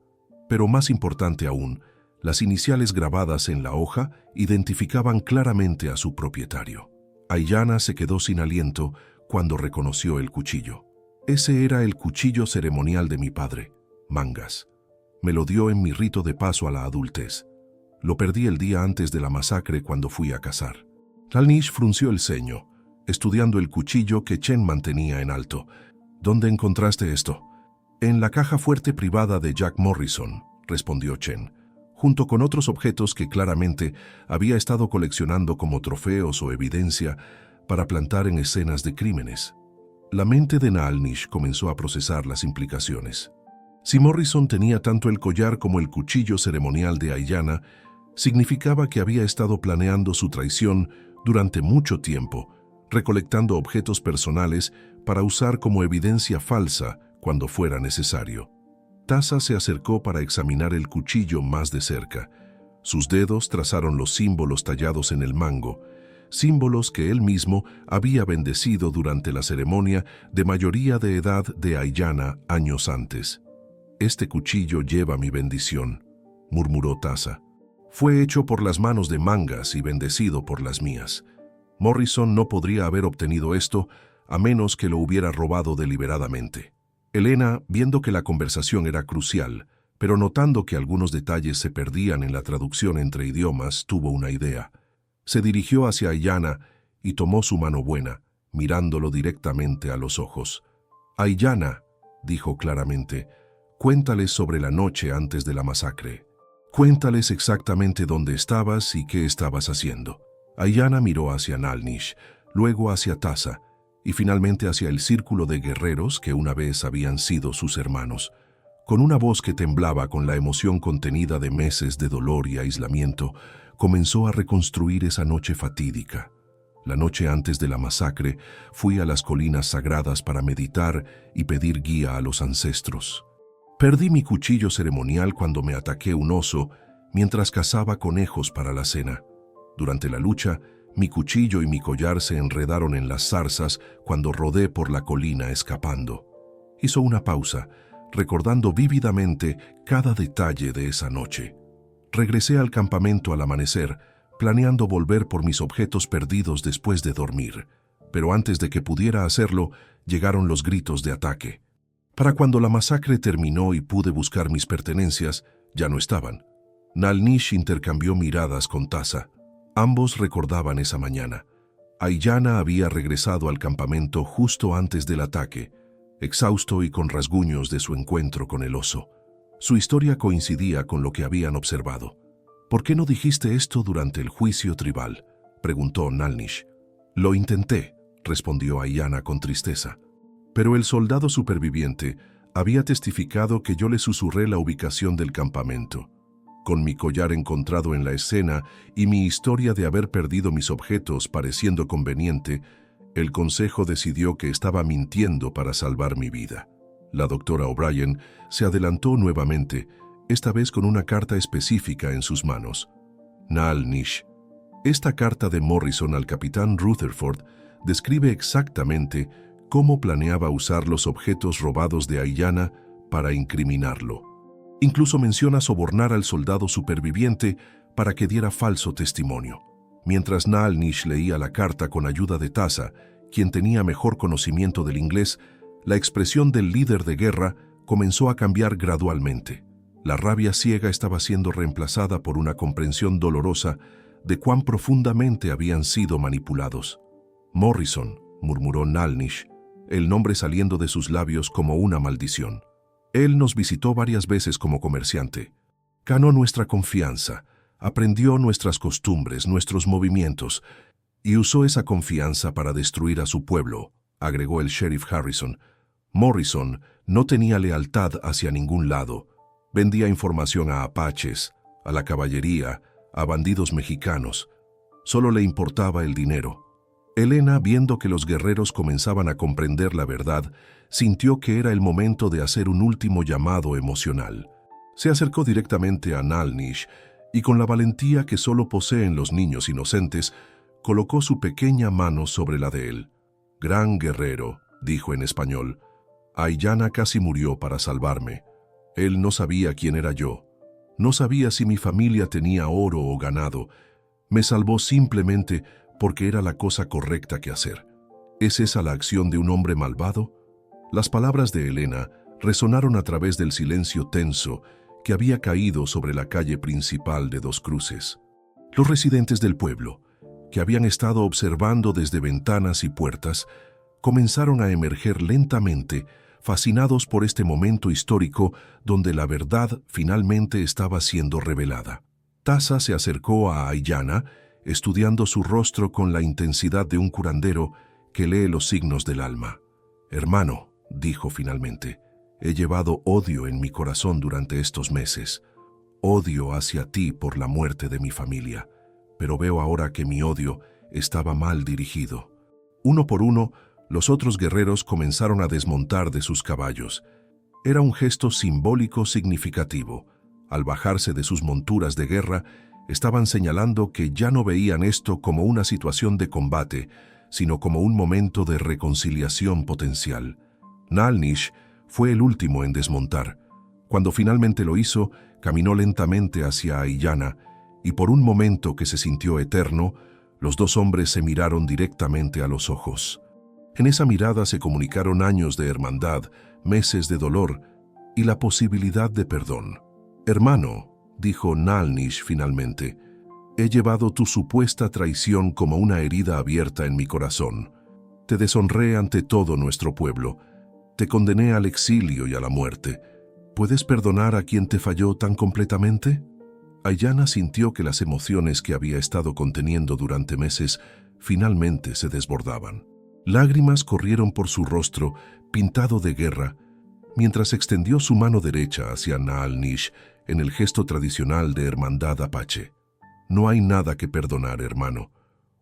Pero más importante aún, las iniciales grabadas en la hoja identificaban claramente a su propietario. Aiyana se quedó sin aliento cuando reconoció el cuchillo. Ese era el cuchillo ceremonial de mi padre, Mangas. Me lo dio en mi rito de paso a la adultez. Lo perdí el día antes de la masacre cuando fui a cazar. Naal Nish frunció el ceño, estudiando el cuchillo que Chen mantenía en alto. «¿Dónde encontraste esto?» «En la caja fuerte privada de Jack Morrison», respondió Chen, junto con otros objetos que claramente había estado coleccionando como trofeos o evidencia para plantar en escenas de crímenes. La mente de Naal Nish comenzó a procesar las implicaciones. Si Morrison tenía tanto el collar como el cuchillo ceremonial de Aiyana, significaba que había estado planeando su traición durante mucho tiempo, recolectando objetos personales para usar como evidencia falsa cuando fuera necesario. Tasa se acercó para examinar el cuchillo más de cerca. Sus dedos trazaron los símbolos tallados en el mango, símbolos que él mismo había bendecido durante la ceremonia de mayoría de edad de Aiyana años antes. «Este cuchillo lleva mi bendición», murmuró Tasa. «Fue hecho por las manos de Mangas y bendecido por las mías. Morrison no podría haber obtenido esto a menos que lo hubiera robado deliberadamente». Elena, viendo que la conversación era crucial, pero notando que algunos detalles se perdían en la traducción entre idiomas, tuvo una idea. Se dirigió hacia Aiyana y tomó su mano buena, mirándolo directamente a los ojos. «Aiyana», dijo claramente, «cuéntales sobre la noche antes de la masacre. Cuéntales exactamente dónde estabas y qué estabas haciendo». Aiyana miró hacia Nalnish, luego hacia Tasa y finalmente hacia el círculo de guerreros que una vez habían sido sus hermanos. Con una voz que temblaba con la emoción contenida de meses de dolor y aislamiento, comenzó a reconstruir esa noche fatídica. La noche antes de la masacre, fui a las colinas sagradas para meditar y pedir guía a los ancestros. Perdí mi cuchillo ceremonial cuando me ataqué un oso mientras cazaba conejos para la cena. Durante la lucha, mi cuchillo y mi collar se enredaron en las zarzas cuando rodé por la colina escapando. Hizo una pausa, recordando vívidamente cada detalle de esa noche. Regresé al campamento al amanecer, planeando volver por mis objetos perdidos después de dormir. Pero antes de que pudiera hacerlo, llegaron los gritos de ataque. Para cuando la masacre terminó y pude buscar mis pertenencias, ya no estaban. Nalnish intercambió miradas con Tasa. Ambos recordaban esa mañana. Aiyana había regresado al campamento justo antes del ataque, exhausto y con rasguños de su encuentro con el oso. Su historia coincidía con lo que habían observado. «¿Por qué no dijiste esto durante el juicio tribal?», preguntó Nalnish. «Lo intenté», respondió Aiyana con tristeza. «Pero el soldado superviviente había testificado que yo le susurré la ubicación del campamento. Con mi collar encontrado en la escena y mi historia de haber perdido mis objetos pareciendo conveniente, el consejo decidió que estaba mintiendo para salvar mi vida». La doctora O'Brien se adelantó nuevamente, esta vez con una carta específica en sus manos. «Nalnish, esta carta de Morrison al capitán Rutherford describe exactamente cómo planeaba usar los objetos robados de Aiyana para incriminarlo. Incluso menciona sobornar al soldado superviviente para que diera falso testimonio». Mientras Nalnish leía la carta con ayuda de Tasa, quien tenía mejor conocimiento del inglés, la expresión del líder de guerra comenzó a cambiar gradualmente. La rabia ciega estaba siendo reemplazada por una comprensión dolorosa de cuán profundamente habían sido manipulados. «Morrison», murmuró Nalnish, el nombre saliendo de sus labios como una maldición. «Él nos visitó varias veces como comerciante. Ganó nuestra confianza, aprendió nuestras costumbres, nuestros movimientos, y usó esa confianza para destruir a su pueblo», agregó el sheriff Harrison. «Morrison no tenía lealtad hacia ningún lado. Vendía información a apaches, a la caballería, a bandidos mexicanos. Solo le importaba el dinero». Elena, viendo que los guerreros comenzaban a comprender la verdad, sintió que era el momento de hacer un último llamado emocional. Se acercó directamente a Nalnish y con la valentía que solo poseen los niños inocentes, colocó su pequeña mano sobre la de él. «Gran guerrero», dijo en español, «Aiyana casi murió para salvarme. Él no sabía quién era yo. No sabía si mi familia tenía oro o ganado. Me salvó simplemente porque era la cosa correcta que hacer. ¿Es esa la acción de un hombre malvado?». Las palabras de Elena resonaron a través del silencio tenso que había caído sobre la calle principal de Dos Cruces. Los residentes del pueblo, que habían estado observando desde ventanas y puertas, comenzaron a emerger lentamente, fascinados por este momento histórico donde la verdad finalmente estaba siendo revelada. Tasa se acercó a Aiyana, estudiando su rostro con la intensidad de un curandero que lee los signos del alma. «Hermano», dijo finalmente, «he llevado odio en mi corazón durante estos meses. Odio hacia ti por la muerte de mi familia, pero veo ahora que mi odio estaba mal dirigido». Uno por uno, los otros guerreros comenzaron a desmontar de sus caballos. Era un gesto simbólico significativo. Al bajarse de sus monturas de guerra, estaban señalando que ya no veían esto como una situación de combate, sino como un momento de reconciliación potencial. Nalnish fue el último en desmontar. Cuando finalmente lo hizo, caminó lentamente hacia Aiyana, y por un momento que se sintió eterno, los dos hombres se miraron directamente a los ojos. En esa mirada se comunicaron años de hermandad, meses de dolor y la posibilidad de perdón. «Hermano», dijo Nalnish finalmente, He llevado tu supuesta traición como una herida abierta en mi corazón. Te deshonré ante todo nuestro pueblo. Te condené al exilio y a la muerte. ¿Puedes perdonar a quien te falló tan completamente? Ayanna sintió que las emociones que había estado conteniendo durante meses finalmente se desbordaban. Lágrimas corrieron por su rostro, pintado de guerra, mientras extendió su mano derecha hacia Naal Nish en el gesto tradicional de hermandad apache. No hay nada que perdonar, hermano.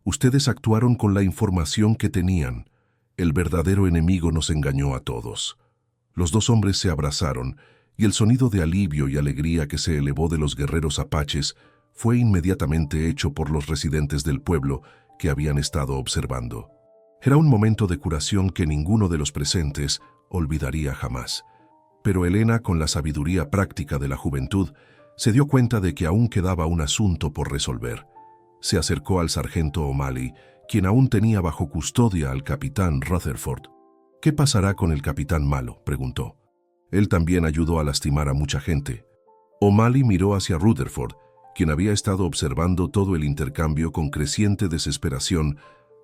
Ustedes actuaron con la información que tenían. El verdadero enemigo nos engañó a todos. Los dos hombres se abrazaron, y el sonido de alivio y alegría que se elevó de los guerreros apaches fue inmediatamente hecho por los residentes del pueblo que habían estado observando. Era un momento de curación que ninguno de los presentes olvidaría jamás. Pero Helena, con la sabiduría práctica de la juventud, se dio cuenta de que aún quedaba un asunto por resolver. Se acercó al sargento O'Malley, quien aún tenía bajo custodia al capitán Rutherford. «¿Qué pasará con el capitán malo?», preguntó. «Él también ayudó a lastimar a mucha gente». O'Malley miró hacia Rutherford, quien había estado observando todo el intercambio con creciente desesperación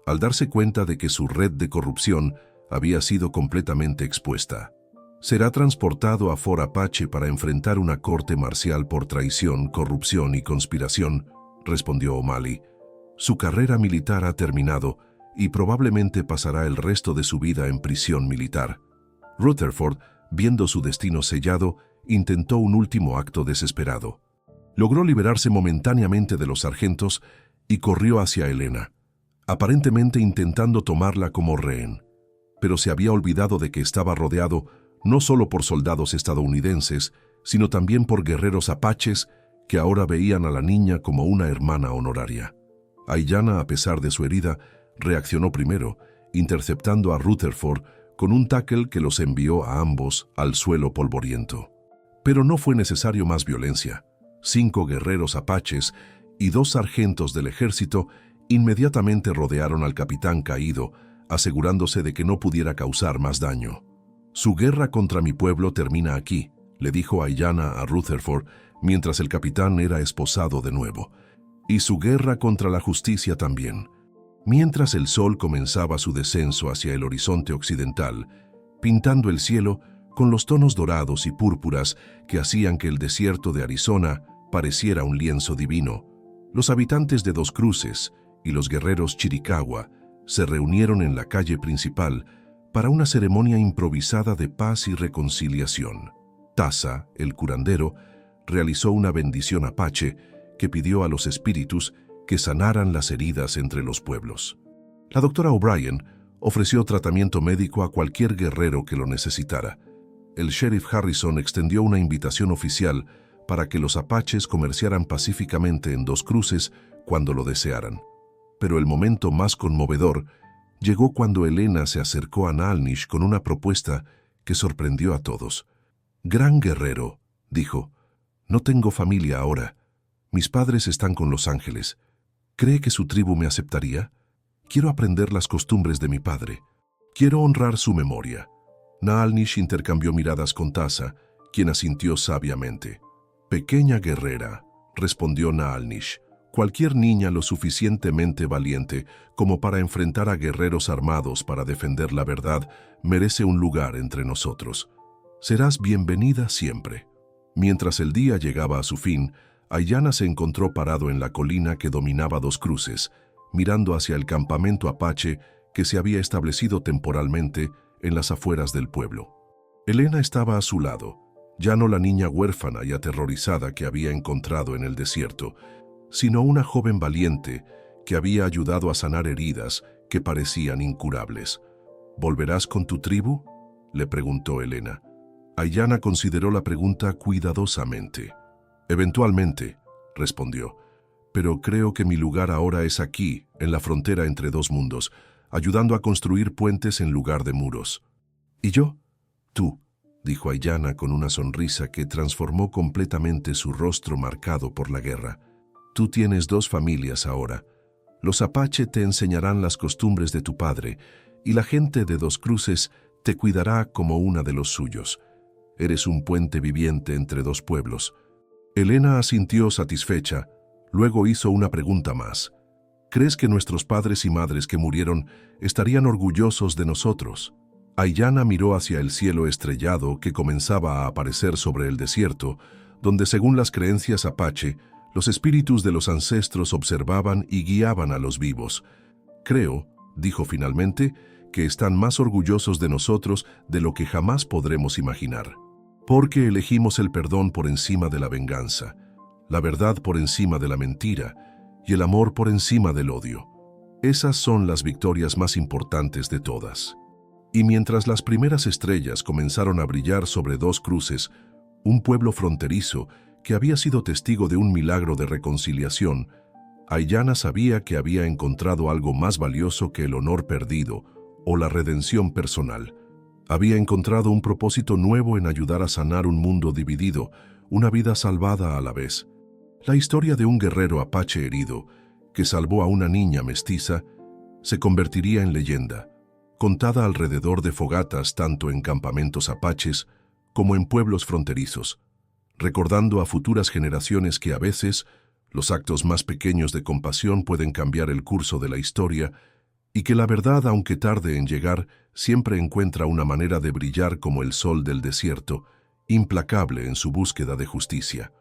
al darse cuenta de que su red de corrupción había sido completamente expuesta. «Será transportado a Fort Apache para enfrentar una corte marcial por traición, corrupción y conspiración», respondió O'Malley. «Su carrera militar ha terminado y probablemente pasará el resto de su vida en prisión militar». Rutherford, viendo su destino sellado, intentó un último acto desesperado. Logró liberarse momentáneamente de los sargentos y corrió hacia Helena, aparentemente intentando tomarla como rehén. Pero se había olvidado de que estaba rodeado no solo por soldados estadounidenses, sino también por guerreros apaches que ahora veían a la niña como una hermana honoraria. Ayanna, a pesar de su herida, reaccionó primero, interceptando a Rutherford con un tackle que los envió a ambos al suelo polvoriento. Pero no fue necesario más violencia. 5 guerreros apaches y 2 sargentos del ejército inmediatamente rodearon al capitán caído, asegurándose de que no pudiera causar más daño. «Su guerra contra mi pueblo termina aquí», le dijo Ayanna a Rutherford mientras el capitán era esposado de nuevo. «Y su guerra contra la justicia también». Mientras el sol comenzaba su descenso hacia el horizonte occidental, pintando el cielo con los tonos dorados y púrpuras que hacían que el desierto de Arizona pareciera un lienzo divino, los habitantes de Dos Cruces y los guerreros Chiricahua se reunieron en la calle principal para una ceremonia improvisada de paz y reconciliación. Taza, el curandero, realizó una bendición apache que pidió a los espíritus que sanaran las heridas entre los pueblos. La doctora O'Brien ofreció tratamiento médico a cualquier guerrero que lo necesitara. El sheriff Harrison extendió una invitación oficial para que los apaches comerciaran pacíficamente en Dos Cruces cuando lo desearan. Pero el momento más conmovedor llegó cuando Helena se acercó a Naal Nish con una propuesta que sorprendió a todos. «Gran guerrero», dijo, «no tengo familia ahora. Mis padres están con Los Ángeles. ¿Cree que su tribu me aceptaría? Quiero aprender las costumbres de mi padre. Quiero honrar su memoria». Naal Nish intercambió miradas con Taza, quien asintió sabiamente. «Pequeña guerrera», respondió Naal Nish, «cualquier niña lo suficientemente valiente como para enfrentar a guerreros armados para defender la verdad merece un lugar entre nosotros. Serás bienvenida siempre». Mientras el día llegaba a su fin, Ayanna se encontró parado en la colina que dominaba Dos Cruces, mirando hacia el campamento apache que se había establecido temporalmente en las afueras del pueblo. Helena estaba a su lado, ya no la niña huérfana y aterrorizada que había encontrado en el desierto, sino una joven valiente que había ayudado a sanar heridas que parecían incurables. «¿Volverás con tu tribu?», le preguntó Helena. Ayanna consideró la pregunta cuidadosamente. «Eventualmente», respondió, «pero creo que mi lugar ahora es aquí, en la frontera entre dos mundos, ayudando a construir puentes en lugar de muros». «¿Y yo?». «Tú», dijo Ayanna con una sonrisa que transformó completamente su rostro marcado por la guerra. «Tú tienes 2 familias ahora. Los Apache te enseñarán las costumbres de tu padre y la gente de Dos Cruces te cuidará como una de los suyos. Eres un puente viviente entre 2 pueblos». Helena asintió satisfecha, Luego hizo una pregunta más. ¿Crees que nuestros padres y madres que murieron estarían orgullosos de nosotros? Aiyana miró hacia el cielo estrellado que comenzaba a aparecer sobre el desierto, donde según las creencias apache, los espíritus de los ancestros observaban y guiaban a los vivos. Creo, dijo finalmente, que están más orgullosos de nosotros de lo que jamás podremos imaginar. Porque elegimos el perdón por encima de la venganza, la verdad por encima de la mentira y el amor por encima del odio. Esas son las victorias más importantes de todas. Y mientras las primeras estrellas comenzaron a brillar sobre dos cruces, un pueblo fronterizo que había sido testigo de un milagro de reconciliación, Aiyana sabía que había encontrado algo más valioso que el honor perdido o la redención personal. Había encontrado un propósito nuevo en ayudar a sanar un mundo dividido, una vida salvada a la vez. La historia de un guerrero apache herido, que salvó a una niña mestiza, se convertiría en leyenda, contada alrededor de fogatas tanto en campamentos apaches como en pueblos fronterizos, recordando a futuras generaciones que a veces los actos más pequeños de compasión pueden cambiar el curso de la historia y que la verdad, aunque tarde en llegar, siempre encuentra una manera de brillar como el sol del desierto, implacable en su búsqueda de justicia.